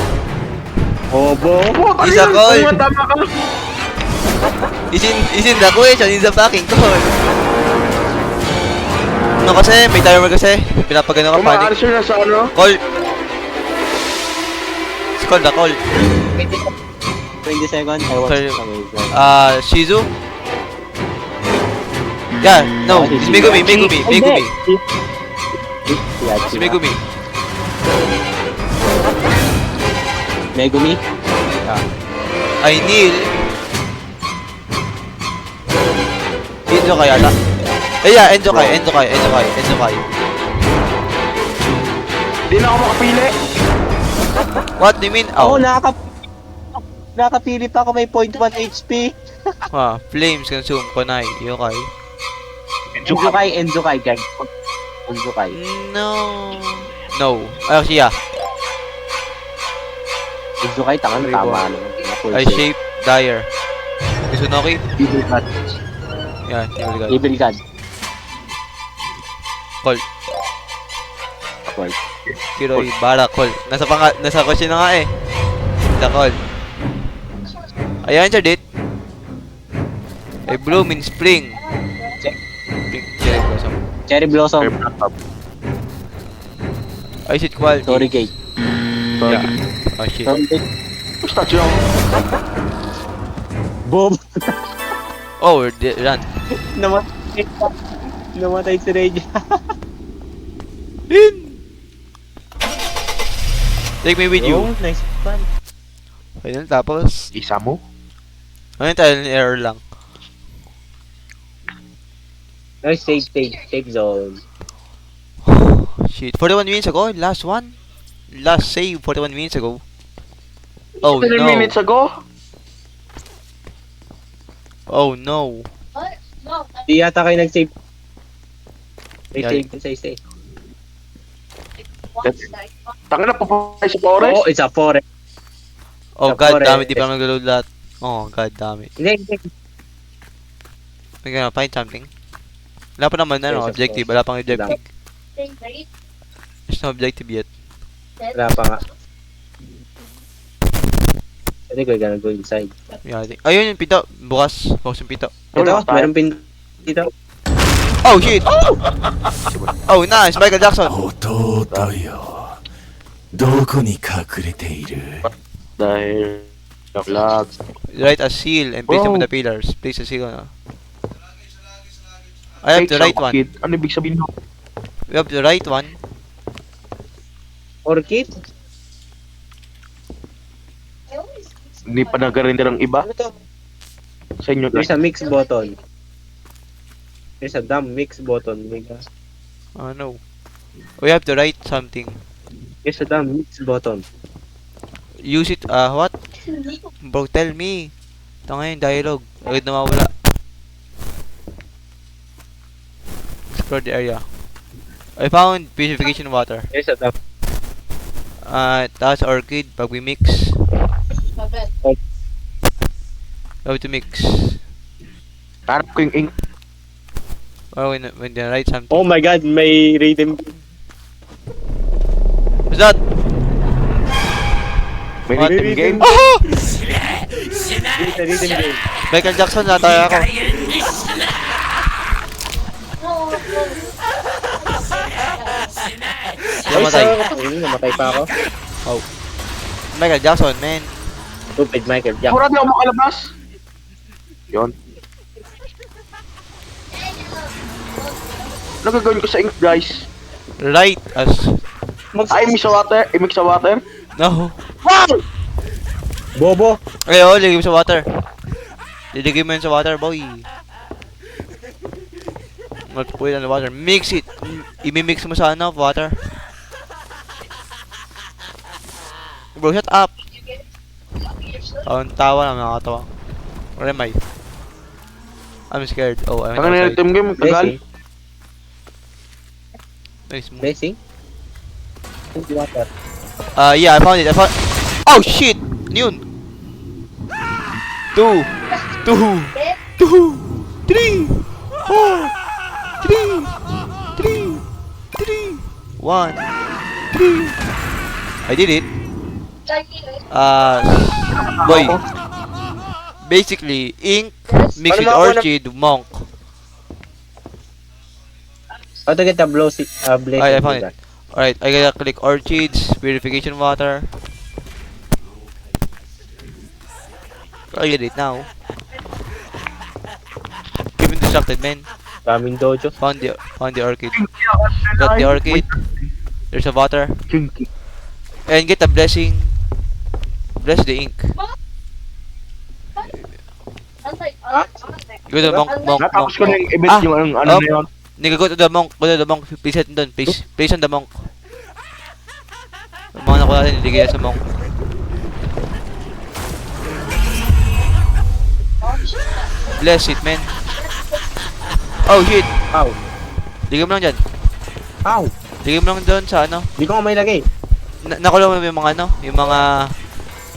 Obo. Oh, Isa kanina, call. tama ka! Is in the question. Is the fucking cold. Ano kasi? May timer kasi. Pinapagano ka Kung panic. ma-answer na sa ano? Call. It's called the call. 20 seconds. I was Sorry. amazed. Shizu? Yeah, no, it's Megumi, Megumi, Megumi. It's Megumi. Megumi? I kneel. Enzo kaya ata. Eh yeah, Enzo Kai. Hindi na ako makapili! What do you mean? Oo, Oh, nakapili pa ako may 0.1 HP. flames consume kunai, yokai. Enzukai, guys. Enzukai. No. Actually, yeah. Enzukai, tanga na tama. I shape dire. Misunoki? Evil God. Yeah, Evil God. Evil God. Call. Call. Kiroi, Bara, call. Nasa question na nga eh. The call. I answered it. I bloom in spring. Cherry blossom. Cherry Blossom. I said quality. Sorry, Kate. Yeah. Oh shit. Sorry, Kate. Basta yung... Boom! Oh, we're run. Namatay. Namatay si Reggie. Take me with you. Oh, nice fun. Ayun, tapos. Isa mo? Ayun tayo, error lang. Nice save zone. Shit. 41 minutes ago, last one. Last save, 41 minutes ago. Oh 7 no. minutes ago? Oh no. What? No. Di yata kayo nag-save. May Yeah. save sa isa eh. Once like Tangin na, papunta sa forest? Oo, it's a forest. Oh Sa god, forest. damn it, di pa nag-load lahat. Oh god, damn it. Hindi. We're gonna find something. Wala pa naman, ano, Yes, of objective. course. Wala pang objective. thing, right? There's no objective yet. Wala pa nga. I think we're gonna go inside. Yeah, I think. Ayun yung pito. Bukas. Bukas yung pito. Ito, meron pin dito. Oh shit! Oh nice! Michael Jackson! 弟よどこに隠れている Dahil... Vlog. Write a seal and place them on Wow. the pillars. Place a seal on. I have the right one. Kid. Ano ibig sabihin mo? We have the right one. Orchid? I always Hindi pa nag-render ang iba? Ano to? Sa inyo There's guys. a mix button. There's a damn mix button, nigga. Oh no. We have to write something. There's a damn mix button. Use it, what? Bro, tell me. Ito nga yung dialogue. Agad na mawala. Explore the area. I found purification water. There's a damn... Tapos orchid. Pag we mix, my bed. we have to mix. Harap ko yung ink. Or when they write something. Oh my god, may rhythm. What's that? May What? rhythm game. Oh! There's a rhythm game. Michael Jackson, nataya ako. No, no. Namatay. Namatay pa ako. Michael Jackson, man. Stupid Michael Jackson. Mura di ako makalabas. Yun. Ano gagawin ko sa ink guys? Write as... Ay, mix sa water? I-mix sa water? No. Wow! Bobo! Okay, oh, ligay mo sa water. Liligay mo yun sa water, boy. Let's put it on the water. Mix it. I-mix mo sa ano, water. Bro, shut up. Ang tawa na, nakakatawa. Where am I? I'm scared. Oh, I'm Tangan na outside. rhythm game, tagal. Nice move. Blessing? Water. Yeah, I found it. Oh, shit! Yun! 2 2 2 3 4 3 3 3 1 3 I did it. Boy. Basically, ink mixed with Ano mo ako orchid, monk. How to get a blessing? I found it. Alright, I gotta click orchids, purification water. I get it now. Even distracted, man. Daming dojo. Found the orchid. Got the orchid. There's a water. Kinky. And get a blessing. Bless the ink. I was like, Go to the monk. Natapos ko na yung event Ah, yung ano na yun. Nigga, go to the monk. Go to the monk. Place it doon. Place on the monk. Yung mga nakuha natin, iligay sa monk. Bless it, man. Oh, shit. Ow. Ligay mo lang dyan. Ow. Ligay mo lang doon sa ano. Di ko nga may lagay. Nakulong mo yung mga ano. Yung mga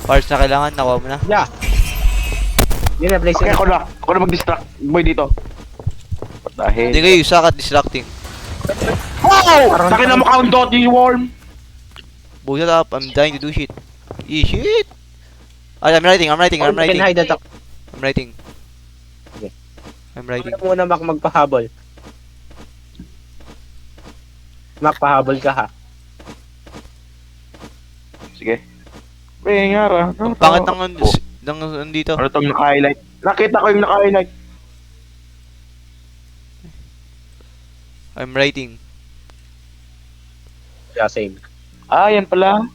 parts na kailangan. Nakuha mo na. Yeah. Yun na, place Okay, yun. ako na mag-distract boy dito. Dahil... Hindi kayo suck at distracting. Wow! Takin na mukha ang Dottie Worm! Shut up. I'm dying to do shit. Shit. Ay, I'm writing. Can hide attack. I'm writing. Okay. I'm writing. Ano muna, Mac, magpahabol. Mac, pahabol ka ha. Sige. May ngara. Ang pangit ng nandito. Ano tong naka-highlight? Nakita ko yung naka-highlight. I'm writing. Yeah, same. Ah, yan pala.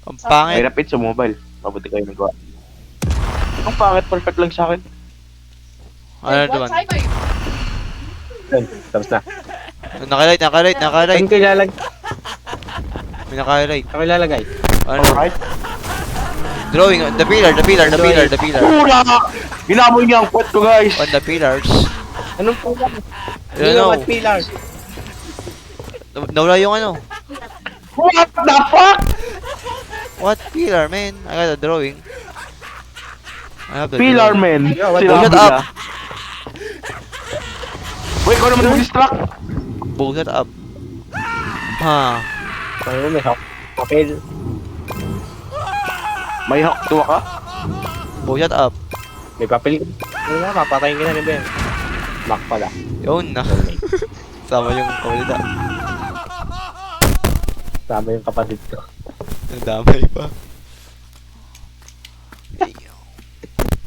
Ang pangit. Mahirap it sa mobile. Mabuti kayo nagawa. Ang pangit, perfect lang sa akin. Ano What naman? time are you? Yun, tapos na. Naka-highlight. Saan ko ilalagay? May naka-highlight. Saan ko ilalagay? Ano? Alright. Drawing on the pillar. Pura! Ginamoy niya ang puwet ko, guys. On the pillars. Anong pillar? I don't know. What pillar? Nawala yung ano. What the fuck? What pillar, man? I got a drawing. I have the Pillar, drawing. man. Yo, what Sinabi the- Shut na. up. Wait, ikaw naman mag-distract. Bull that up. Ha. Ano may hawk? Papel. May hawk tuwa ka? Bull that up. May papel. Ano nga, papatayin ka na ni Ben. Mac pala. Yun na. Sama yung kamalita. Tama yung kapatid ko. Nagdamay pa.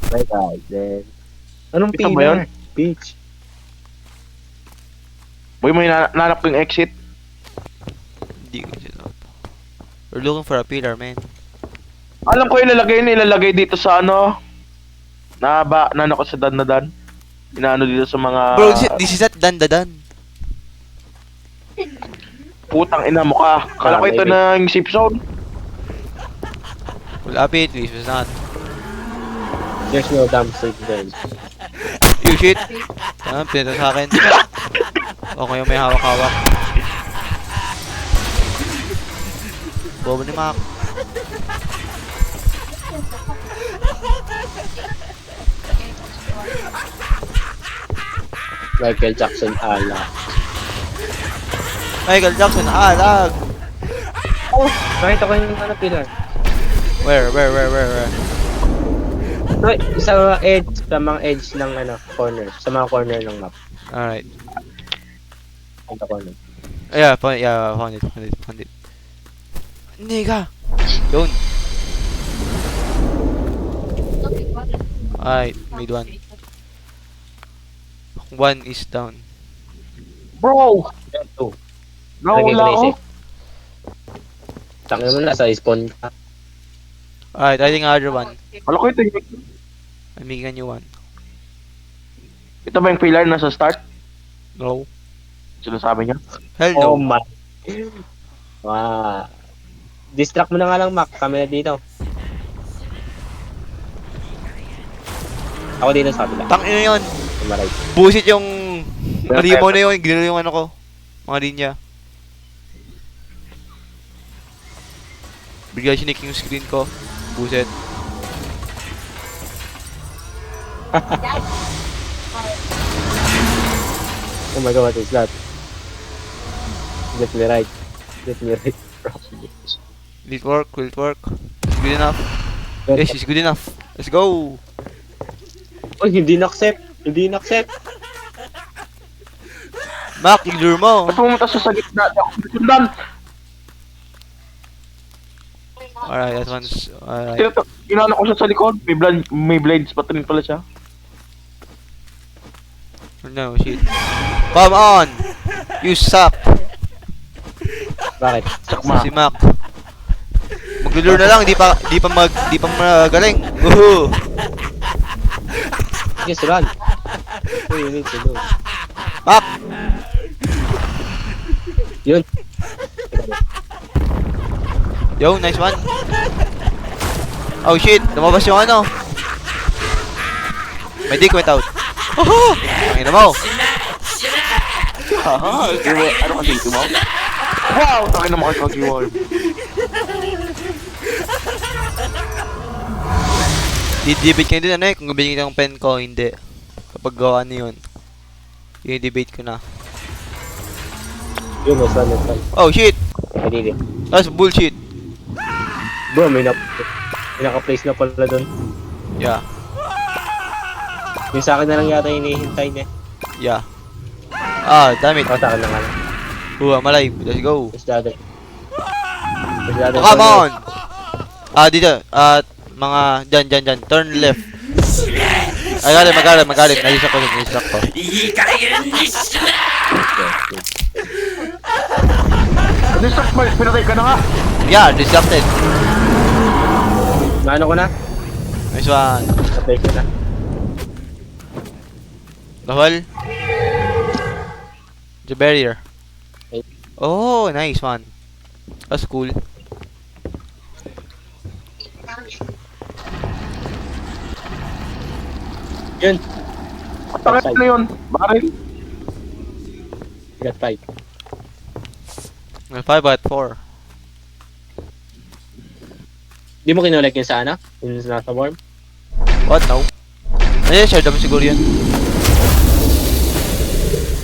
Right guys, then. Anong Ito ba pillar? yun? Beach. Boy, may nanap ko yung exit. Hindi ko siya dapat. We're looking for a pillar, man. Alam ko ilalagay dito sa ano. Nano ko sa dan. Inaano dito sa mga... Bro, this is not dandadan. Putang ina mo ka. Kala ko ito na yung safe zone. Well, it was not. There's no damn safe then. You shit. Ah, pinito sa akin. Okay yung may hawak-hawak. Bobo ni Mac. Michael Jackson ala. Michael Jackson, lag! Nakita ko yung ano pillar. Where? No, sa edge, sa mga edge ng ano, corner. Sa mga corner ng map. Alright. Sa corner. Yeah, found it. Nigga! Yun. Alright, made one. One is down. Bro! Yan, two. Nawala ako. Tangin mo na sa spawn ka. Alright, I think other one. Kala ko ito yung... I'm making a new one. Ito ba yung pillar na sa start? No. Sinasabi niya? Hell Oh no. my. Wow. Distract mo na nga lang, Mac. Kami na dito. Ako dito sa kabila. Tang ina yun. Maray. Bullshit yung remote na yun. Ginalo yung ano ko. Mga linya. Bigla sinik yung screen ko. Buset. Oh my god, what is that? Let me right. Will it work? It's good enough. Yes, it's good enough. Let's go! Oh, hindi na-accept. Mac, i-lure mo! Ba't pumunta sa gitna? Di ako sundan. Alright, that one's... Alright. Inano ko siya sa likod. May blades pa rin pala siya. No, shit. Come on! You suck! Bakit? Sakma. Si Mac. Mag-lure na lang, di pa magaling. Woohoo! Yes, run. What you need to do? Mac! Yun. Yo, nice one. Oh shit, lumabas yung ano. My dick went out. Woohoo! Ang ina mo. Haha, ano kasi ito mo? Wow! Takin naman kasi mag-wall. Di-debate kayo din ano eh, kung gabigyan kita ng pen ko, hindi. Kapag gawa na yun. Yung debate ko na. Yun, next one. Oh, shit! Halili. That's bullshit. Bro, may naka-place na pala doon. Yeah. Yung sa akin na lang yata hinihintay niya. Yeah. Ah, damn it. O, sa akin na nga. Ooh, I'm alive. Let's go. There's the other. There's the other. Oh, come on! Dito. Mga, dyan. Turn left. Magaling. Nalisak ko. Distract mo, pinatay ka na nga. Yeah, distracted. Naano ko na? Nice one. Patay ko na. Bawal. The barrier. Oh, nice one. That's cool. Yun. Takit na yun. Baril. Got 5. 5 at 4. Di mo kinulik yun sa ano? Yung nasa worm? What? No. Ay, share naman siguro yun.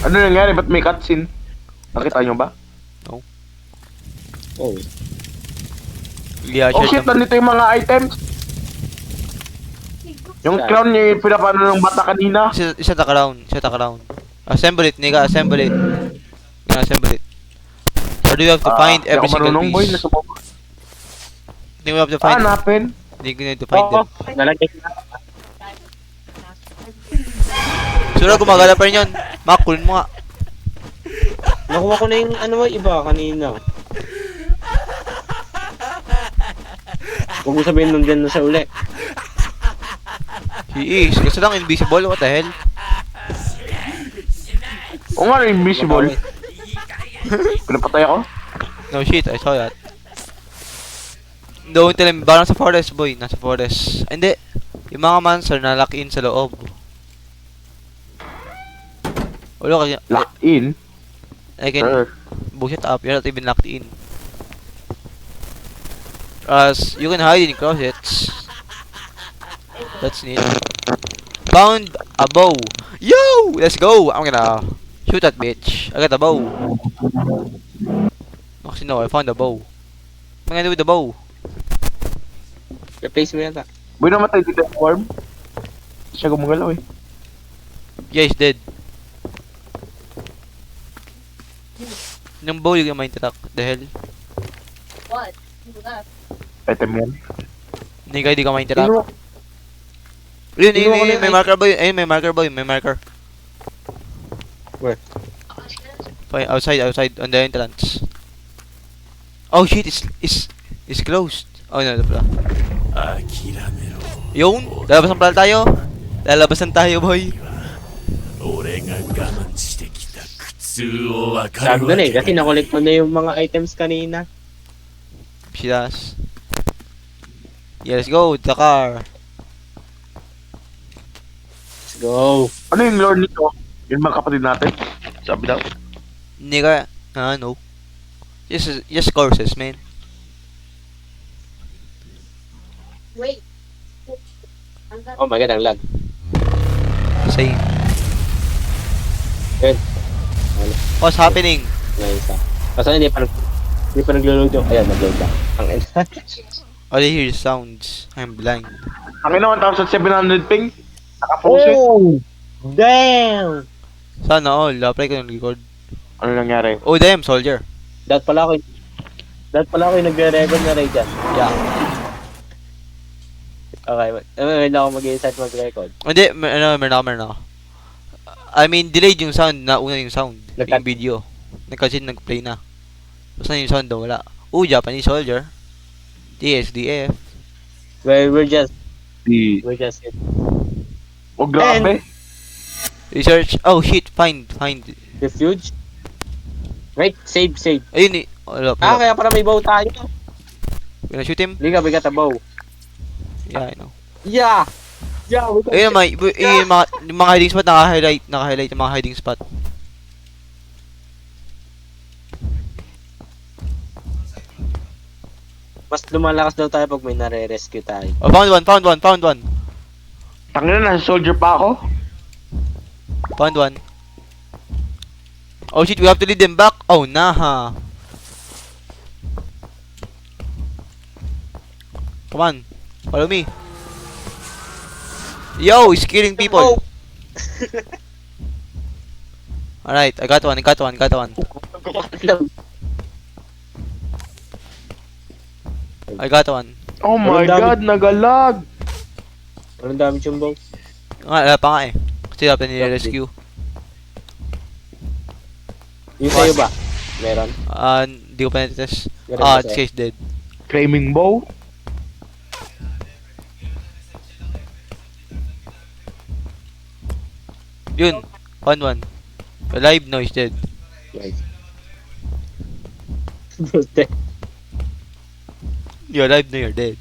Ano nangyari? Ba't may cutscene? Nakita nyo ba? Oh. Yeah, Oh share shit, nandito yung mga items. Yung Saan? crown niya yung pinapano ng bata kanina. Isa taka round. Assemble it, nigga. Assemble it. Assemble it. Or do you have to find Di every ako single marunong, boy. piece? Nasubukan. Then we have to find. Hanapin. Then you need to find Oo. them. Nalagay ko na. Sura, gumagala pa rin yun. Mac, kulin mo nga. Nakuha ko na yung ano mo iba kanina. Huwag mo sabihin nandyan na sa uli. He is. Kasi lang invisible. What the hell? O nga, invisible. Pinapatay ako. No shit, I saw that. Don't tell him, parang sa forest, boy. Nasa forest. Hindi. Yung mga monster na lock in sa loob. Ulo kasi. Locked in. I can Sure. boost it up. You're not even locked in. As you can hide in closets. That's neat. Found a bow. Yo! Let's go! I'm gonna shoot that bitch. I got a bow. Actually, no, I found a bow. What am I gonna do with the bow? Replace mo yata. Boy, namatay dito yung worm. Siya gumagalaw eh. Yeah, he's dead. Yung bow, yung ma-interact. The hell? What? Who left? Item yan. Hindi ka, hindi ka ma-interact. Sino? Yun, Sino ko na may yung marker boy. Ayun, may marker boy. May marker. Where? Fine, outside, on the entrance. Oh shit, it's closed. Oh no, ito pala. Yun, lalabasan pala tayo. Lalabasan tayo, boy. Sabi ko na eh, kasi nakulik ko na yung mga items kanina. Shiras. Yeah, let's go, the car. Let's go. Ano yung lore nito? Yung mga kapatid natin? Sabi daw. Hindi ka, no. Just courses, man. Wait. Ang ganda. Oh my god, ang lag. Same. Good. What's happening? Nice ah. Kasi hindi pa naglo-load yung... Ayan, nag-load na. Ang ina. All I hear is sounds. I'm blind. Ang ina, 1,700 ping. Nakapost eh. Oh! Damn! Sana all. Apply ko ng record. Ano nangyari? Oh, damn, soldier. Dahil pala ako yung nagre-record na rin dyan. Yeah. Okay, wait lang ako mag-i-start mag-record. Hindi, meron ako. I mean, delayed yung sound. Nauna yung sound. Nagkat- Yung video. Nagkasin, nag-play na. Basta yung sound daw, wala. Oh, Japanese soldier. TSDF. We're just Oh, grabe. Research. Oh, shit. Find. refuge. Right, save. Ayun eh. Wala Ah, pa. kaya para may bow tayo. Gonna shoot him? Liga, we got a bow. Yeah, I know. Yeah, we got Ayun, yung mga hiding spot, naka-highlight yung mga hiding spot. Mas lumalakas daw tayo pag may nare-rescue tayo. Oh, found one. Tangina, nasa soldier pa ako. Found one. Oh shit, we have to lead them back. Oh nah. Come on, follow me. Yo, he's killing people. Oh. Alright, I got one. I got one. Oh my Walang dami. god, nagalag! Walang dami chumbo. Wala pa nga eh. Kasi dapat nire-rescue. Yung sa'yo ba? Meron? Hindi ko pa natitest. Meron ba This sa'yo? guy's dead. Flaming bow? Yun, found one. Alive, no, he's dead. Nice. Bro's dead. You're alive, no, you're dead.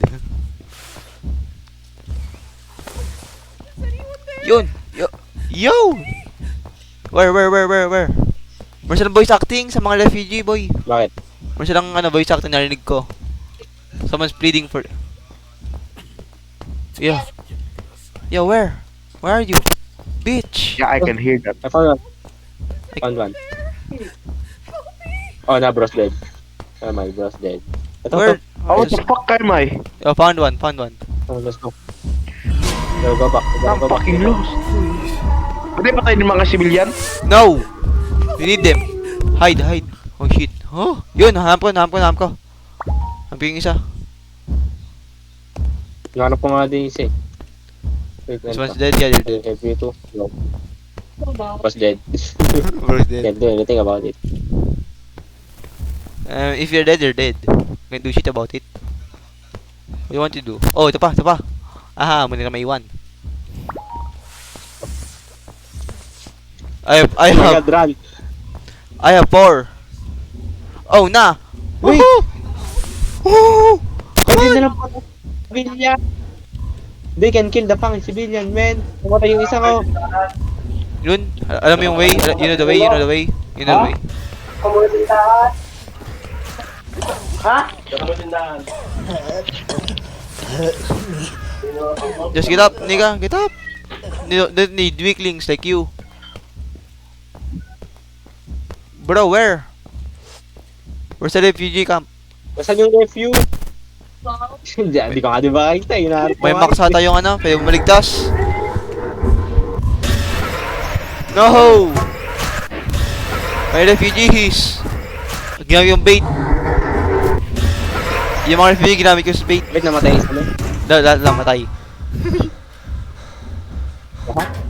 Yun! Yo! Where? Meron silang voice acting sa mga refugee, boy. Bakit? Meron silang voice acting narinig ko. Someone's pleading for... Yeah. Yo, where? Where are you? Bitch! Yeah, I can hear that. I found one. Found one. Oh, na bro's dead. Oh my, bro's dead. Ito, Where? ito. How the fuck am I? Oh, found one. Oh, let's go. Go back. I'm fucking lost. Pwede patay ng mga civilian? No! We need them. Hide. Oh shit. Oh! Yun, hanap ko. Hanap ko yung isa. Nanganap ko nga din yung isa eh. Wait, This one's dead, yeah, they're dead. FV2. No. Was dead. Bro's dead. Can't do anything about it. If you're dead, you're dead. Can't do shit about it. What do you want to do? Oh, ito pa. Aha, muna na maiwan. I Oh my have God, run. I have 4. Oh na. Wait. Woohoo! Hindi na lang po. Civilian. They can kill the fucking civilian, man. Pumatay yung isa ko. Yun, alam mo yung way? You know the way? Just get up, nigga. Get up. Don't need weaklings like you. Bro, where? Where's the refugee camp? Basan yung refuge? Hindi ko nga di ba kita. Hinaharap ko May nga. max ata yung pwede mo maligtas. No! May refugees! Ginamit yung bait. Yung mga refugee ginamit ko sa bait. Wait, namatay isa mo. Lahat lang matay.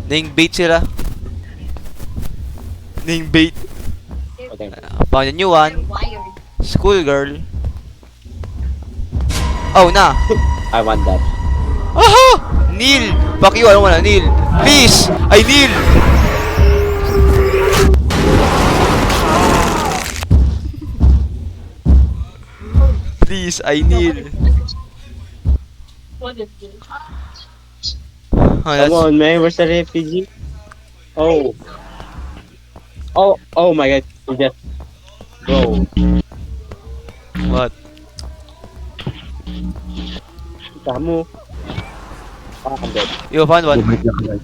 Naing bait sila. Naing bait. Okay. Found a new one. Wired. Schoolgirl. Oh, na! I want that. Aha! Neil! Fuck you, I don't wanna Neil. Please! I Neil! Please, I Neil. What is this? Oh, Come that's... on, man. Where's the refugee? Oh. Oh my God. You just... Bro. What? Kita mo. Ah, I'm dead. Yo, found one.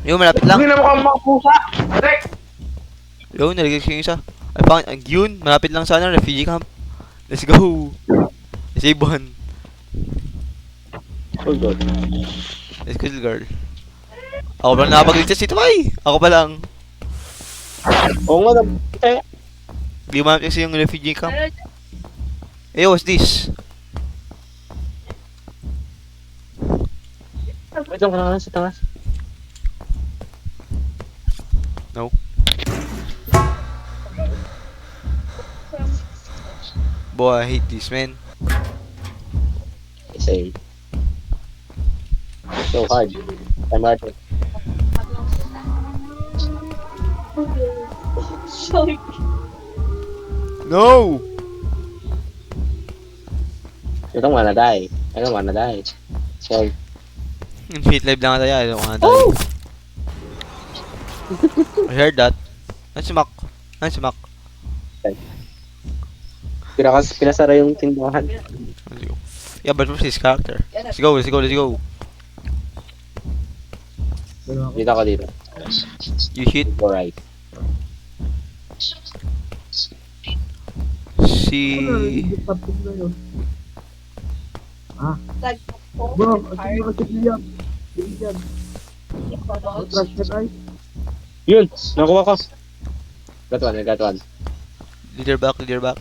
Yo, malapit lang. Hindi na mukhang mga pusa! Direk! Yo, naligay ko yung isa. I found... Yun, malapit lang sana, refugee camp. Let's go! Save one. Oh, God. Let's go, girl. Ako pa lang nakapag-ligtas dito, ay! Ako pa lang. Oo nga, namatay. Di mo kasi yung refugee camp. Eh, what's this? Wait lang ka na sa taas. No. Boy, I hate this, man. Say. So hard. I'm hard. Showing. No! I don't wanna die. So, Infinite live lang tayo, I don't wanna die. I heard that. Nice Mac. pinasara yung tindahan. Yeah, but what's his character? Let's go. Dito ako dito. You shit. Alright. Si... Like, Bro, hard. kasi Liam. Liam. Trash na tayo. Yun, nakuha ko. Got one, I got one. Leader back, leader back.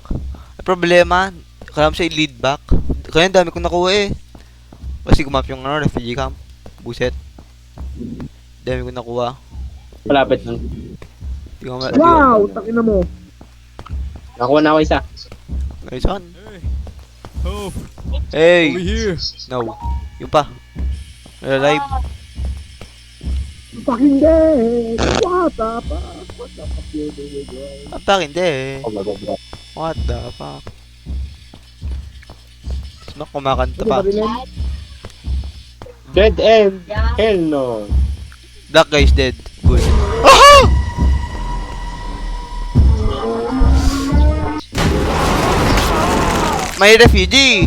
Ang problema, kailangan siya i-lead back. Kaya ang dami kong nakuha eh. Kasi gumap yung ano, refugee camp. Buset. Dami kong nakuha. Malapit lang. Di ko ma... Wow, takina mo. Nakuha na ako isa. Nice one. Oh, Hey! over here. No. Yung pa. Alive. Fucking dead. What the fuck? What the fuck you doing, bro? Ang pa hindi eh. Oh my god. What the fuck? Sino kumakanta Ano pa? ba rin yan? Dead end. Yeah. Hell no. That guy's dead. Good. May refugee!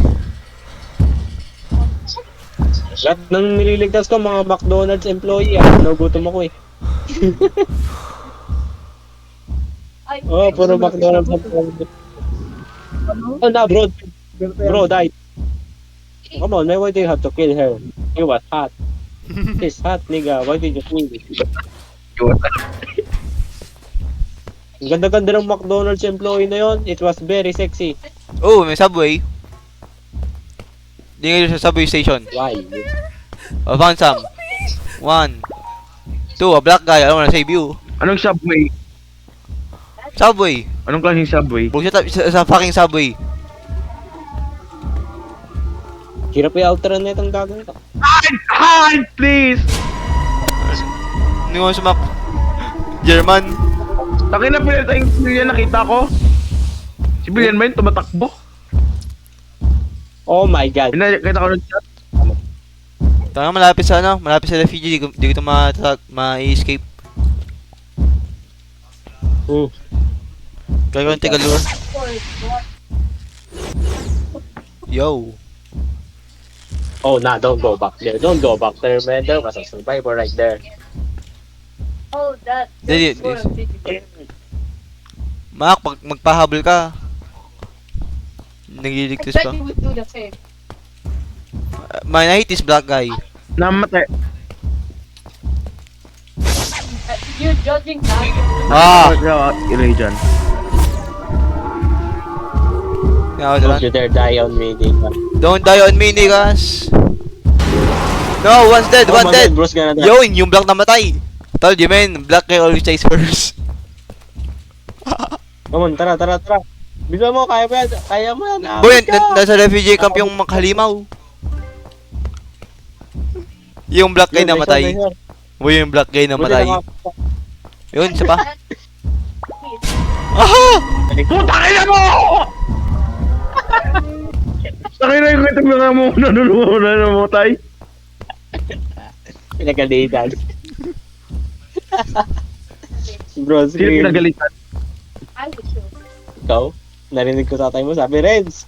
Lahat ng nililigtas ko, mga McDonald's employee. Nagutom ako eh. I Oh, puro McDonald's employee. Oh, no, bro. Bro, died. Come on, man, why do you have to kill her? He was hot. He's hot, nigga. Why did you kill him? Ang ganda-ganda ng McDonald's employee na yon. It was very sexy. Oh, may subway. Di ngayon sa subway station. Why? I found some. 1, 2, a black guy. I don't wanna save you. Anong subway? Subway. Anong klaseng subway? Bro, sa fucking subway. Hirap i-outrun na itong gagawin ito. Hide, please! Hindi mo sumak. German. Takin na pinatay yung civilian, nakita ko. Civilian ba yun? Tumatakbo? Oh my god. Nakita ko ng chat. Tanga malapit sa ano, malapit sa refugee. Di ko ito ma-escape. Kaya ko yung tigalure. Yo. Oh, nah, don't go back there. Don't go back there, man. There was a survivor right there. Oh, that. Did that's it- what I'm thinking. Mak, pag magpahabol ka. Nagliligtas I ka. bet you would do the same. My hate is black guy. Namatay. You're judging that. Ah! Iray dyan. Don't you dare die on me, nigga. Don't die on me, niggas. No, one's dead, Oh one my dead. god, bro's gonna die. Yun, yung black namatay. Told you, man. Black guy always dies first. Come on, tara. Bisa mo, kaya mo yan. Kaya mo yan. Boy, nasa refugee camp yung makalimaw. Yung black guy namatay. Boy, yung black guy namatay. Yun, isa pa. Aha! Putangin na mo! Takin na yung kwentong mga mo nanunumutay. Pinagalitan. Bro, Sino scream. pinagalitan? I would show. Ikaw? Narinig ko tatay mo, sabi, Renz.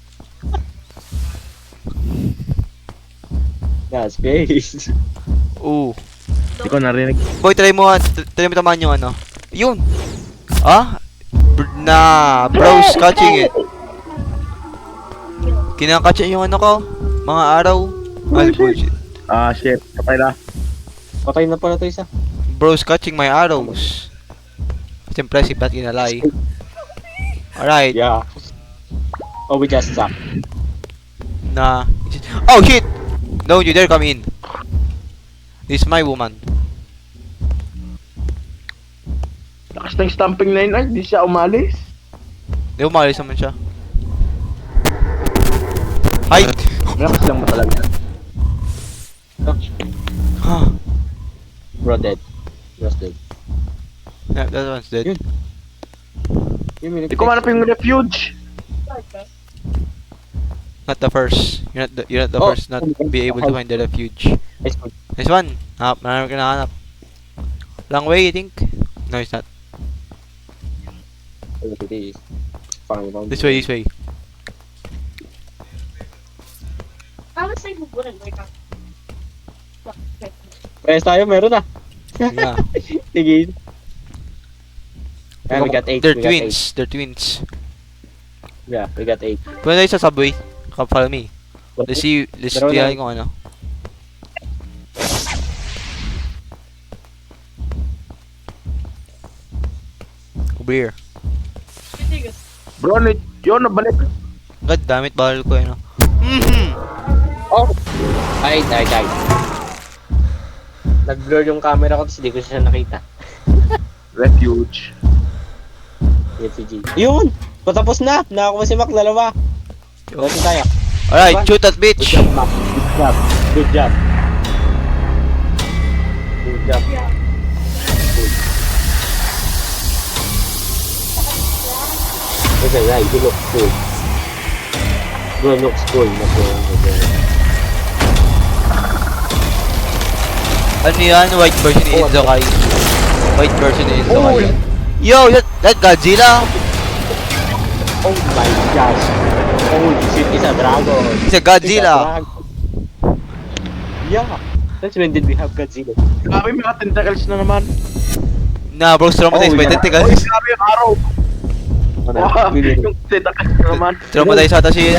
That's space. Oo. Hindi ko narinig. Boy, try mo tamaan yung ano. Yun. Ah? Bro's catching it. Kinakatch yung ano ko. Mga araw. Ay, bullshit. Ah, shit. Kapay na. Patay na pala to isa. Bro's catching my arrows. It's impressive, not gonna lie. Alright. Yeah. Oh, we just suck. Nah. Oh, shit! Don't you dare come in. This is my woman. Lakas na yung stamping na yun. Ay, di siya umalis. Di umalis naman siya. Hi! Lakas lang mo talaga. Bro, dead. Bro's dead. Yeah, that one's dead. Yun. Hindi ko manap yung refuge. Not the first. You're not the Oh. first not to be able to find the refuge. Nice one. Nice one. Marami ka nakahanap. Long way, I think. No, it's not. This way, this way. I would say we wouldn't wake up. Pwes tayo, meron na. Yeah. Sige. Yeah, we got 8. They're we got twins. They're twins. 8. Yeah, we got 8. Pwede tayo sa subway. Come follow me. Let's see Dalawa tingnan na. kung ano. Over here. Bro, yun, nabalik. God damn it, bahal ko yun. Oh! Ay. Nag-blur yung camera ko, tapos hindi ko siya nakita. Refuge. FG. Yun! Patapos na! Nakakuha si Mac, dalawa. Dito tayo. Alright, shoot that Good bitch. job, Mac. Good job. Good job. Good job. Good. Okay, right. You look cool. Bro looks cool. Ano yan? White version ni Inzokai. White version ni Inzokai. Oh. Yo, that Godzilla. Oh my gosh. Holy shit, it's a dragon. It's a Godzilla. Yeah. That's when did we have Godzilla? Grabe, mga tentacles na naman. Nah, bro, traumatized by yeah. Uy, tentacles. grabe yung araw. Wow, yung tentacles na naman. Traumatized ata si...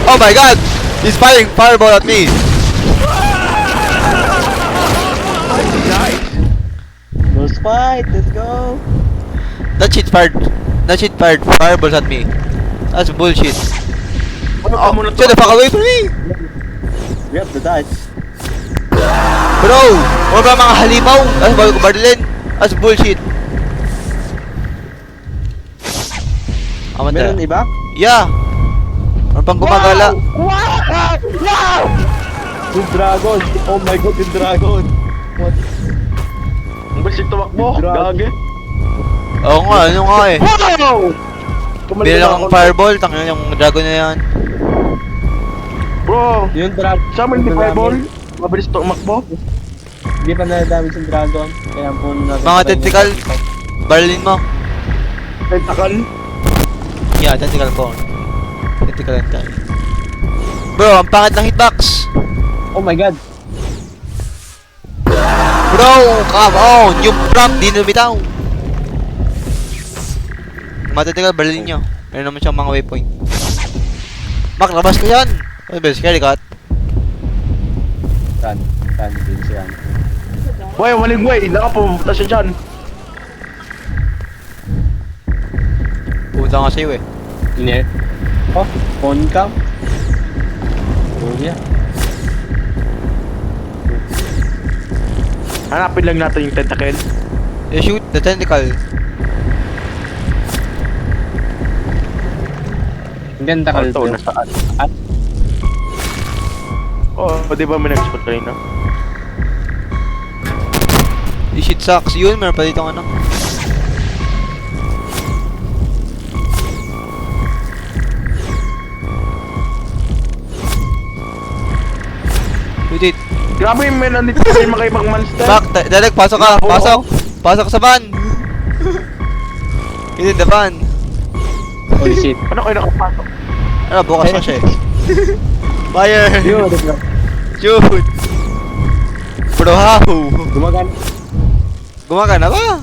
Oh my god! He's firing fireball at me! Let's fight, let's go. That shit fired fireballs at me. That's bullshit. Oh, get the fuck away from me! We have to dodge. Bro! Huwag ka mga halimaw! That's bago ko barilin! That's bullshit! Meron iba? Yeah! Ano pang gumagala? Wow! Yung dragon! Oh my god, yung dragon! What? Ang bilis yung tumakbo, Grabe. gage. Oo nga, ano nga eh. Wow! Bilang ang fireball, tangin yung dragon na yan. Bro, Yung dragon. sa amin di fireball. Mabilis tumakbo. Hindi pa na-damage yung dragon. Kaya po natin. Mga tentacle, barilin mo. Tentacle. Yeah, tentacle ko. Tentacle yan tayo. Bro, ang pangit ng hitbox! Oh my god! Bro, come on! Yung prop, di lumitaw! Mga tentacle, barilin nyo. Meron naman siyang mga waypoint. Mac, labas ka yan! Ano ba, scary cat? Run din siya. Boy, waling way. Nakapumunta siya dyan. Puta nga sa'yo eh. Ine. Oh, phone cam. Oh yeah. Hanapin lang natin yung tentacle. You shoot the tentacle. Ang ganda ka Ito, nasaan? Oh, di ba may nag-spot kanina? This shit sucks. Yun, meron pa dito ano. Shoot it. Grabe yung men, nandito pa yung mga ibang monster. Mac, Derek, pasok ka! Pasok! Pasok ka sa van! It's in the van. Holy shit. Ano kayo nakapasok? Ano, bukas na siya eh. Fire! Yun, Shoot! Bro, how? gumagana. Gumagana ba?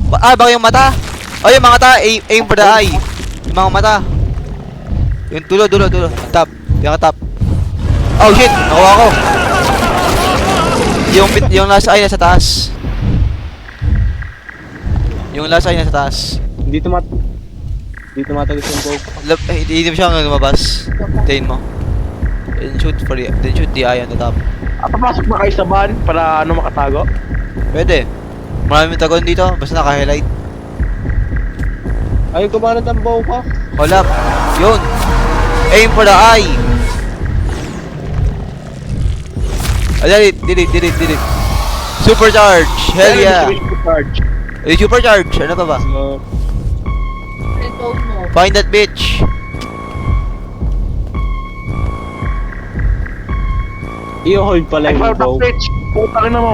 Baka yung mata? Oh, yung mga mata, aim for the eye. Yung mga mata. Yung dulo. Top. Yung top. Oh shit! Nakuha ko. Yung last eye nasa taas. Yung last eye nasa taas. Hindi tumatagos yung bow. Hindi mo siya lumabas. Tain mo. Then shoot the eye on the top. Papasok na kayo sa van para ano makatago? Pwede. Maraming tagon dito, basta naka-highlight. Ay, kumanat ang bow ka. Hold up. Yun. Aim for the eye. Did it. Supercharge. Hell yeah. Supercharge. Ano pa ba? So, Find that bitch. i-hold pala Ay, yung fire bow. back pitch! Putang na mo!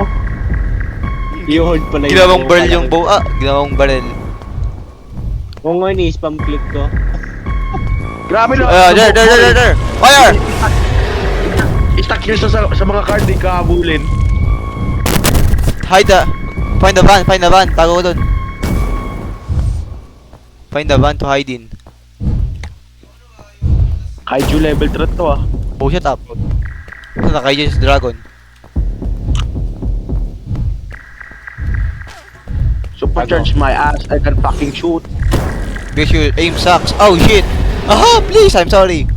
I-hold pala yung Ginawang bow. barrel yung bow. Ginawang barrel. Kung nga ni-spam click ko. Grabe na! There. Fire! I-stack nyo sa mga card, di ka habulin. Hide the... Find the van. Tago ko dun. Find the van to hide in. Kaiju level 3 to ah. Oh, shut up. Nakakayo sa dragon. Supercharge my ass, I can fucking shoot. Because your aim sucks. Oh, shit. Aha, please, I'm sorry.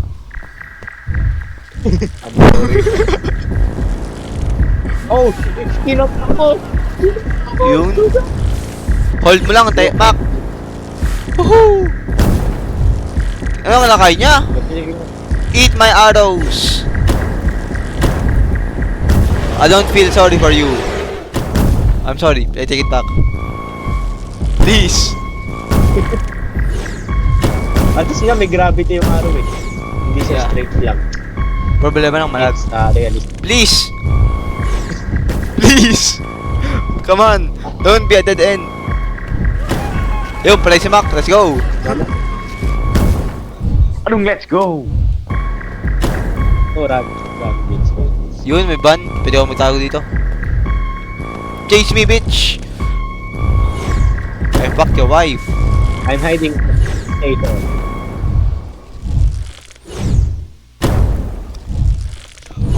Oh, kinop ako. Yun. Hold mo lang, Mac. Woohoo! Ano ang lakay niya? Eat my arrows. I don't feel sorry for you. I'm sorry. I take it back. Please. At least nga may gravity yung arrow eh. Hindi siya Yeah. straight lang. Problema ng malag. Realistic. Please. Please. Come on. Don't be a dead end. Yo, play si Mac. Let's go. Anong let's go? Oh, rabbit. Yun, may ban. Pwede ako magtago dito. Chase me, bitch. I fucked your wife. I'm hiding later.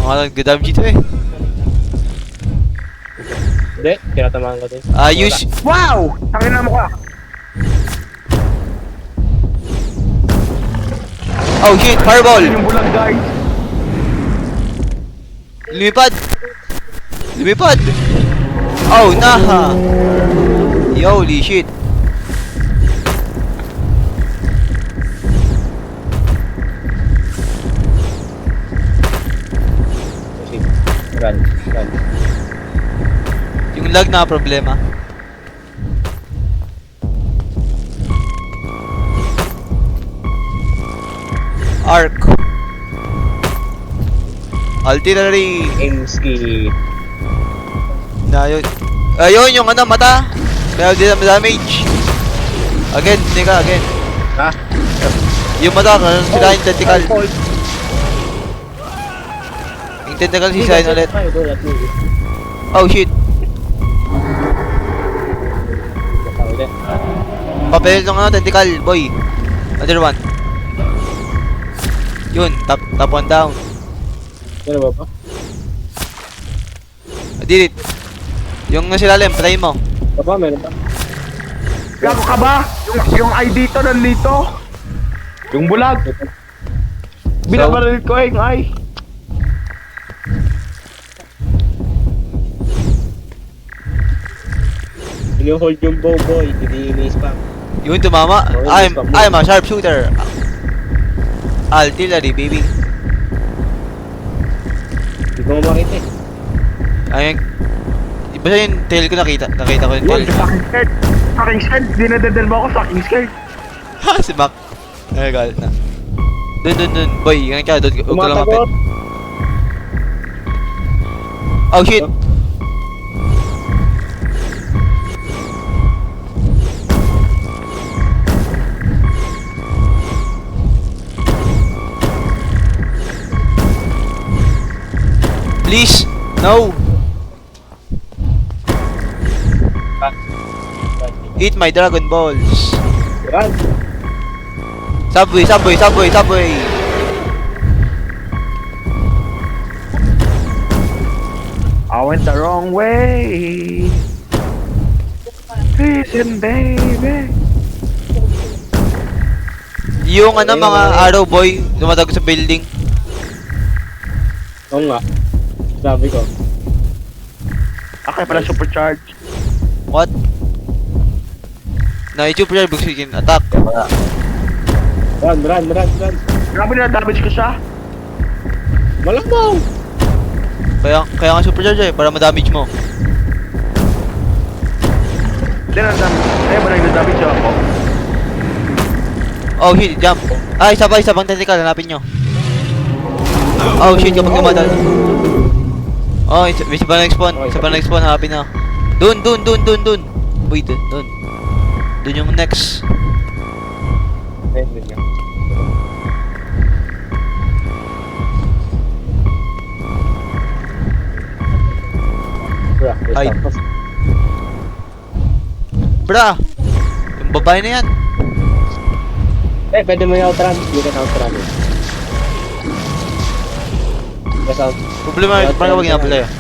Mga nag-damage dito eh. Hindi, tinatamaan ko din. Use... Wow! Tangina mo ka! Oh shit, fireball! Yung bulag guys! Lumipad! Lumipad! Oh, naha! Yo, holy shit! Run. Yung lag na problema. Arc. Artillery. Aim ski. Na yun. Ayun, yung ano, mata. Kaya di na damage. Again, tika, again. Ha? Yung mata, sila yung tentacle. Yung tentacle sisayin ulit. Oh shit. Papel ng ano, tentacle, boy. Other one. Yun, top one down. Ano ba? I did it. Yung nasa ilalim, patayin mo. Baba, meron ba? Gago ka ba? Yung ID to nandito. Yung bulag. Binabaril ko yung ay. Ino-hold yung bow boy, hindi ini-spam. Yun, tumama. I'm a sharpshooter. Artillery, baby. Hindi ko makita eh. Ayun. Basta yung tail ko nakita. Nakita ko yung tail. Fucking skirt. Fucking skirt. Dinadadal mo ako fucking skirt. Ha, si Mac. Ay, galit na. Dun. Boy, ingat ka. Huwag ka lang mapit. Oh, shit. Please, no. Eat my Dragon Balls. Run! Subway. I went the wrong way. Listen, baby. Yung ano, mga arrow boy, lumatago sa building. Oo nga. Sabi ko. Okay pala supercharge. What? Na-super buksin you can attack. Run! Grabe na damage ko siya. Malamang! Kaya nga supercharge eh, para ma-damage mo. Hindi na damage. Ayaw mo na damage ako. Oh shit, jump. Ay, isa pang tentacle, hanapin nyo. Oh shit, kapag tumadal. Oh, isa pa nag-spawn, hanapin na. Dun. Wait, dun. Dun yung next. Ay. Bra! Yung babae na yan. Pwede mo yung outrun. You can outrun it. Yes, out. Problema, parang wag nga pala yun.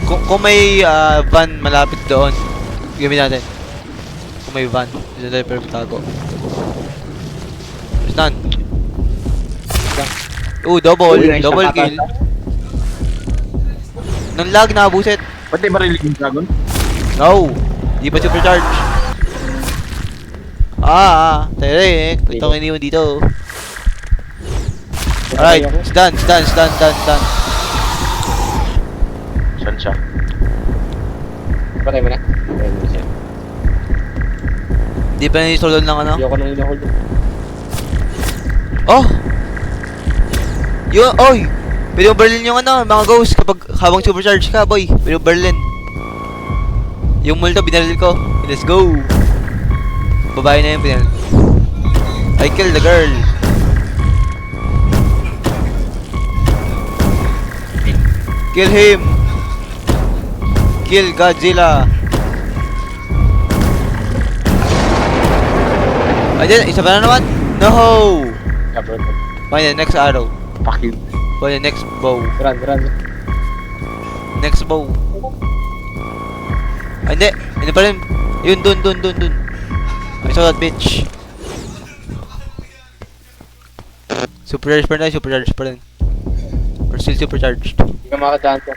Kung may van malapit doon, gawin natin. Kung may van, dito tayo pero tago. Stand. Double kill. Nung lag na buset. Ba't di ba rin yung dragon? No! Di pa supercharge. Tere, itong iniwan dito. Alright, stand. Saan siya? Patay mo na. Patay mo na siya. Di pa na-install ng ano? Ayoko nang ino-hold. Oh! Oy! Pwede mo barlin yung ano, mga ghost kapag habang supercharge ka, boy. Pwede mo barlin. Yung multo, binaril ko. Let's go! Babae na yung binaril. I killed the girl. Kill him! Kill Godzilla! Ayun, isa pa na naman? No! Find the next arrow. Fuck you. Find the next bow. Run. Next bow. Hindi. Hindi pa rin. Yun, dun. I saw that bitch. Supercharged pa rin. We're still supercharged. Hindi ka makadaan to.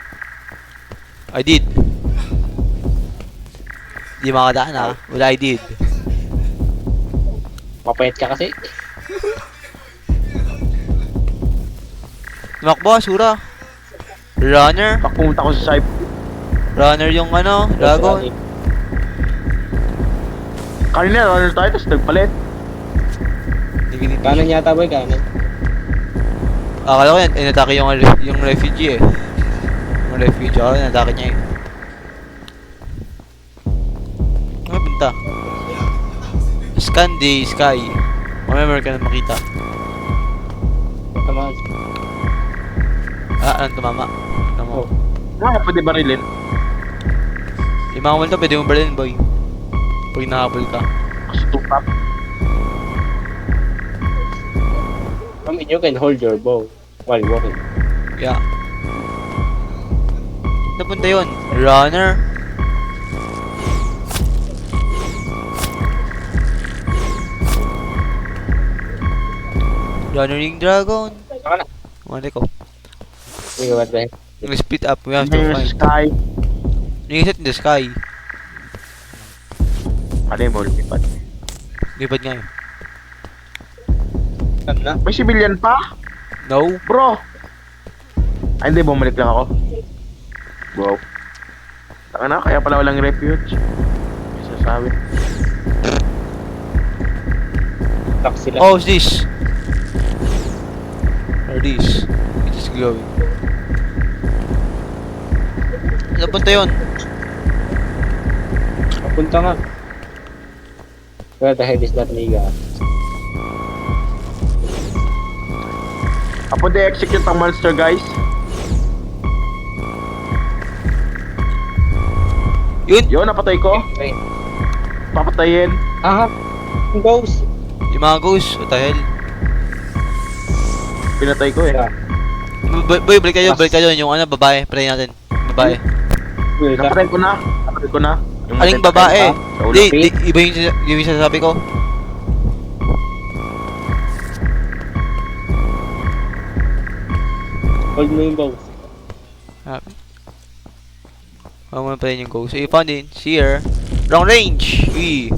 I did. Di makadaan ha. Wala I did. Mapayat ka kasi. Tumakbo, sura. Runner. Pag pumunta ko sa side, Runner yung ano, dragon. kanina runner tayo, tapos nagpalit. Kanan yata boy, kanan. Akala ko yan, inatake yung refugee eh. Yung refugee, akala inatake niya eh. Ano punta? Scan the sky. Mamaya ka na makita. Tamaan. Anong tumama? Tama. Pwede barilin. Yung mga multo, pwede mo barlin, boy. Pag nakahabol ka. Kasi tupak. I mean, you can hold your bow while walking. Yeah. Napunta yun? Runner? Runner yung dragon. Saka na. Mali ko. Sige, what the heck? Yung split up, we have to Yung find. sky. Yung set in the sky. Ano yung mo lumipad? Lipad nga yun. Saan na? May civilian pa? No? Bro! Ay hindi, bumalik lang ako. Wow. Taka na, kaya pala walang refuge. May sasabi. Lock sila. Oh, what's this? Or this? It is glowing. Napunta yun. Papunta nga. Where the heck is that nigga? Apo de execute ang monster, guys. Yun! Yun, napatay ko. Wait. Papatayin. Ah, ghost. Yung mga ghosts, what the hell? Pinatay ko eh. Yeah. Boy, balik kayo. Yung ano, babae. Pray natin. Babae. Wait, Napatay ko na. Yung Aling matay babae? pa sa ulo. Di, iba yung sinasabi ko. hold mo yung bow. Huwag mo na pala yung ghost. You found it. See her. Wrong range! Eee.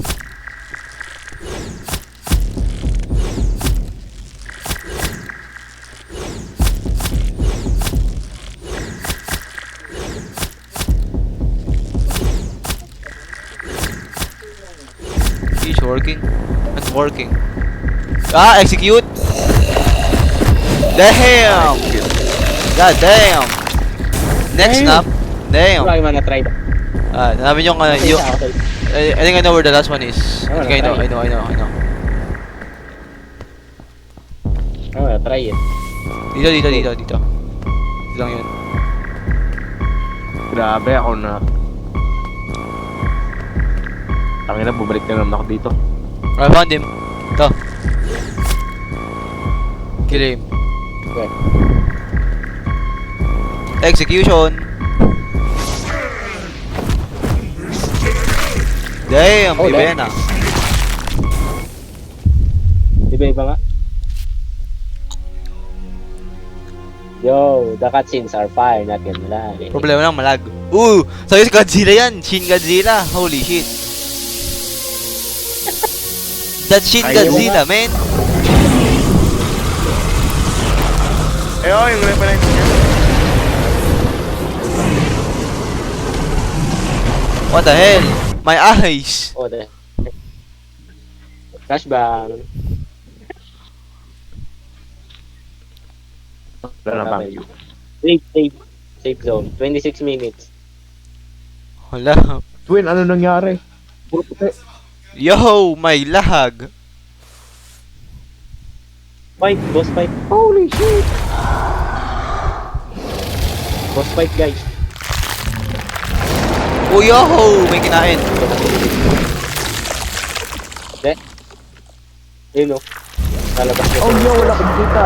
He's working. It's working. Execute! Damn! God damn! Next snap. Damn! Wala man na-try ba? Namin yung, yung, I think I know where the last one is. I think I know. Oh, try it. Dito. Dito lang yun. Grabe ako na. Tangina, bumalik na naman ako dito. I found him. Ito. Kill him. Okay. Execution. Damn, Oh, iba damn. yan ah. Iba-iba nga. Yo, the cutscenes are fire, not gonna lie. Problema lang, malag. Sabi si Godzilla yan. Shin Godzilla. Holy shit. That's Shin Ayaw Godzilla, man. Yung reference niya. What the hell? My eyes. Oh, the flashbang. Wala na bang Safe zone. 26 minutes. Hala. Twin, ano nangyari? Puro puti. Yo, may lag. Fight, boss fight. Holy shit! Boss fight, guys. Oh, yo, may kinain. Okay. Yun o. Lalabas na. Oh no, wala akong kita.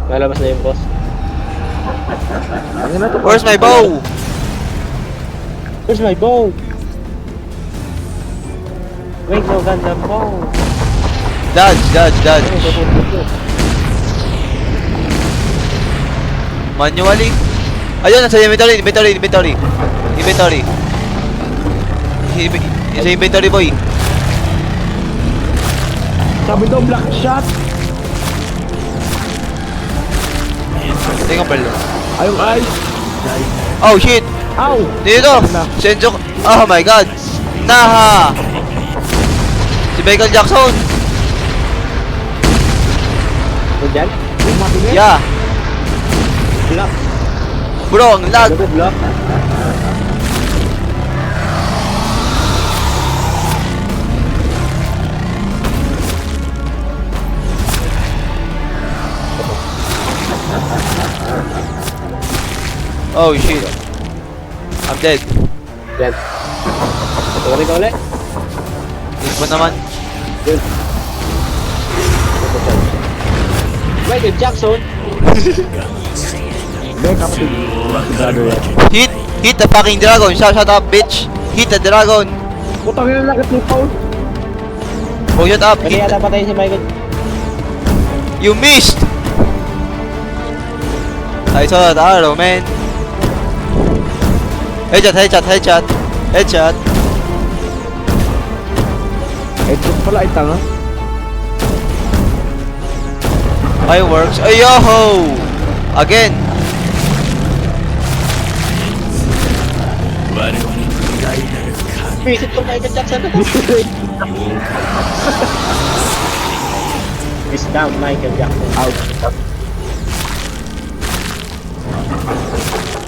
Lalabas na yung boss. Ano na to? Where's my bow? Where's my bow? Wait, no ganda bow. Dodge, dodge, dodge. Manually. Ayun, nasa inventory, inventory, inventory. Inventory. Sa inventory, boy. Sabi daw black shot. Tingnan pala. Ayong eyes. Oh, shit. Ow! Dito. Senjo. Oh my god. Naha. Si Michael Jackson. Ano dyan? Yung mabilis. Yeah. Block. Bro, ang lag. Ano ba block? Oh shit. I'm dead. Yan. Ito ka ulit. Iba naman. Michael Jackson. Hindi, kapatid. Sigurado yan. Hit the fucking dragon. Shut up, bitch. Hit the dragon. Putang ina lakit ni Paul. Oh, shut up. Kaya yata patayin si Michael. You missed. I saw that arrow, man. Headshot, headshot, headshot. Headshot. Ito pala ay tanga. Fireworks. Ayoho! Again. Visit ko Michael Jackson. It's down Michael Jackson. Out.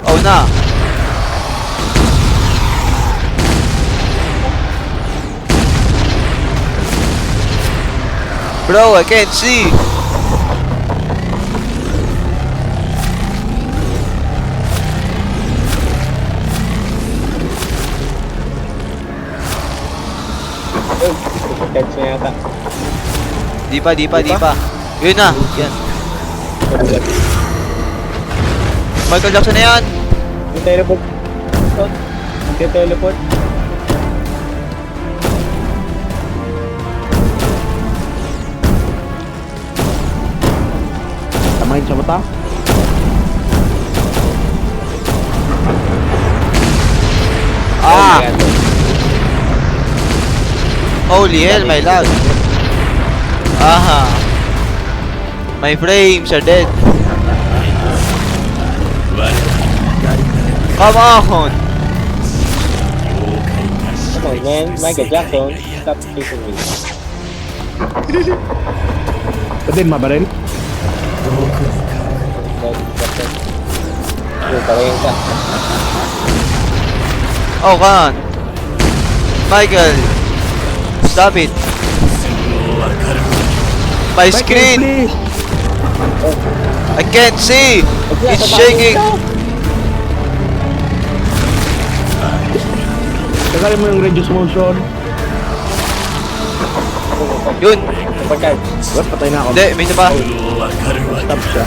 Oh na. Bro, I can't see. Tense na yata. Di pa, di pa, di pa. Yun na. Yan. Michael Jackson na yan. Yung teleport. Yung teleport. Tamahin sa mata. Ah! Holy hell, my lag. Aha. My frames are dead. Come on. Come on, man. Michael Jackson. Stop chasing me. Pwede mabaril. Yung talagang ka. Oh, come on. Michael. Stop it. My screen. Please. I can't see. It's shaking. Tagalin mo yung reduce motion. Yun! Supercharge. What? Patay na ako. Hindi, may isa pa. Stop siya.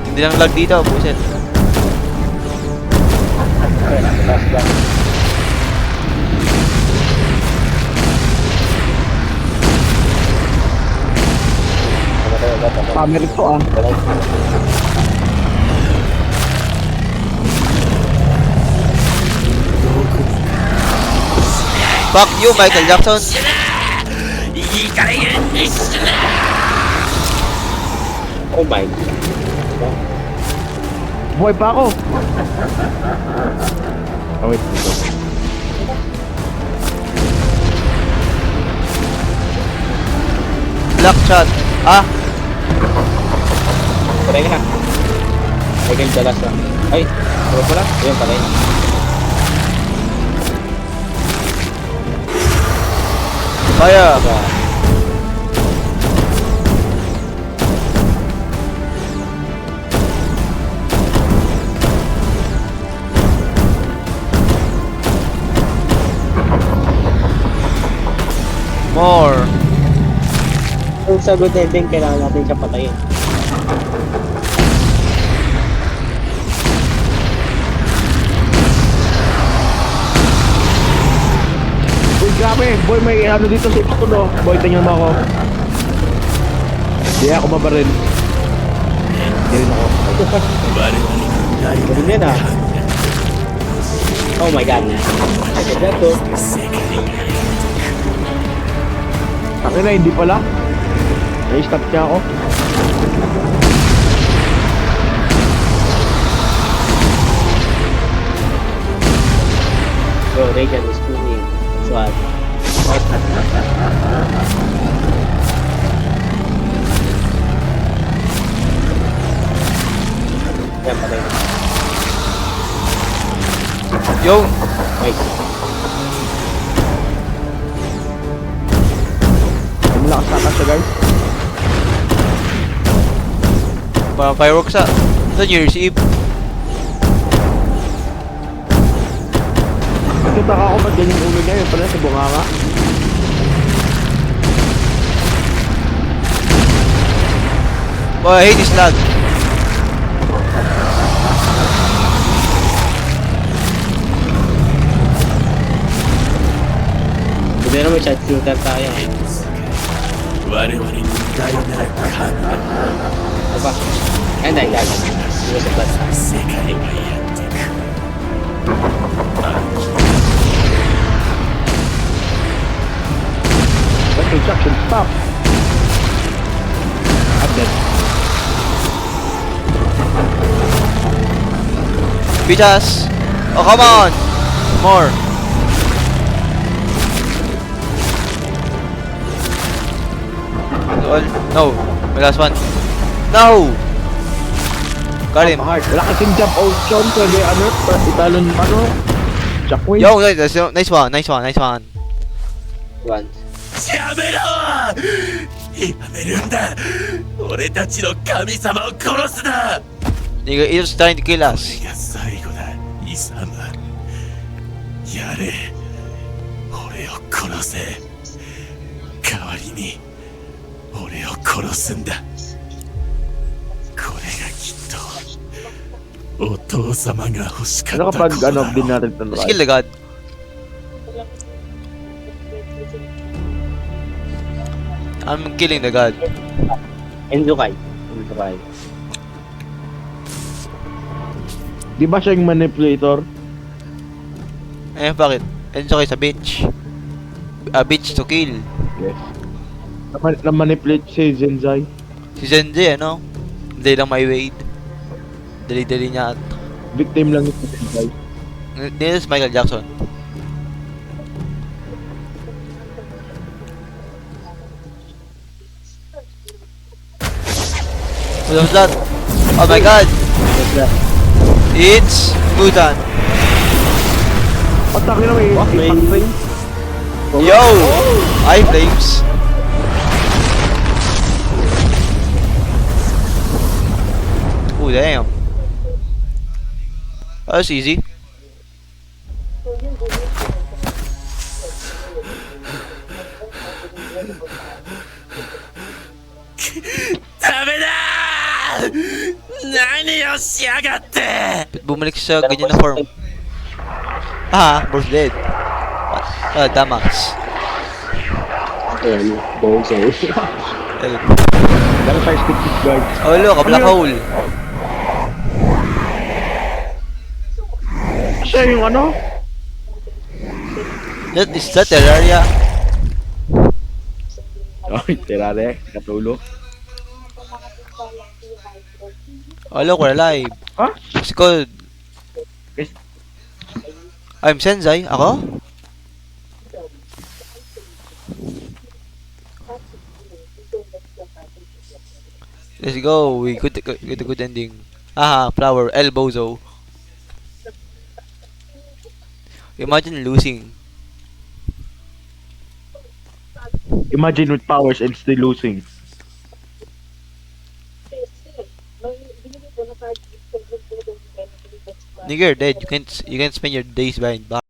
Hindi lang lag dito, buset. Camera to ah. Fuck you, Michael Jackson! Oh my. Buhay pa ako. Oh wait. Black shot. Ah! Patay ka na. Ay, kayo dalas na. Ay, ano pala? Ayun, patay na. Fire! More! Kung sa good ending, kailangan natin siya patayin. Uy, grabe. Boy, may ano dito sa ito no. Boy, tingnan mo ako. Hindi ako mabaril. Hindi rin ako. Ganun yan ah. Oh my god. Kaya to. Akin na, hindi pala. Na-stop niya ako. Bro, Reagan is moving. Swat. Yan, patay na. Yo! Nice. Malakas na siya guys. Parang fireworks ah. Ito New Year's Eve. Nagtataka ako ba't ganyan ulo niya. Yun pala sa bunganga. Oh, I hate this lag. Hindi naman chat shooter tayo. Ano ba? Ay, hindi, guys. Hindi sa plus. What construction? Stop! I'm dead. Bitches! Oh, come on! More! No! My last one. No! Got him. Hard. Wala kasing jump out yun. Pwede ano, italon ano. Shockwave. Yo, nice one, nice one, nice one. One. やめろやめるんだ俺たちの神様を殺すな Nigga, he's trying to kill こ us. れが最後だイサムやれ俺を殺せ代わりに俺を殺すんだこれがきっとお父様が欲しか Ano ったこ kapag と ano, だ din ろう natin ito Let's kill the god. I'm killing the god. Enzukay. Enzukay. Di ba siya yung manipulator? Eh, bakit? Enzo kayo sa bitch. A bitch to kill. Yes. Na-manipulate si Zenzai. Si Zenji, ano? Hindi lang may wait. Dali-dali niya at... Victim lang yung si Zenzai. This is Michael Jackson. What was that? Oh my god! What's that? It's Mutan. Pataki na may May- patring. Yo! Eye flames. Oh, damn. That's easy. Ba't bumalik sa ganyan na form? Ah, both dead. Ah, tama. Ayan, bozo. Dala tayo stick this guard. Oh, look, a black hole. Siya yung ano? That is that Terraria. Ay, tirare. Katulo. Oh, look, we're alive. Huh? It's called... Yes. I'm Sensei. Ako? Let's go. We got a good ending. Haha, flower. El Bozo. Imagine losing. Imagine with powers and still losing. Nigga, you're dead. You can't spend your days behind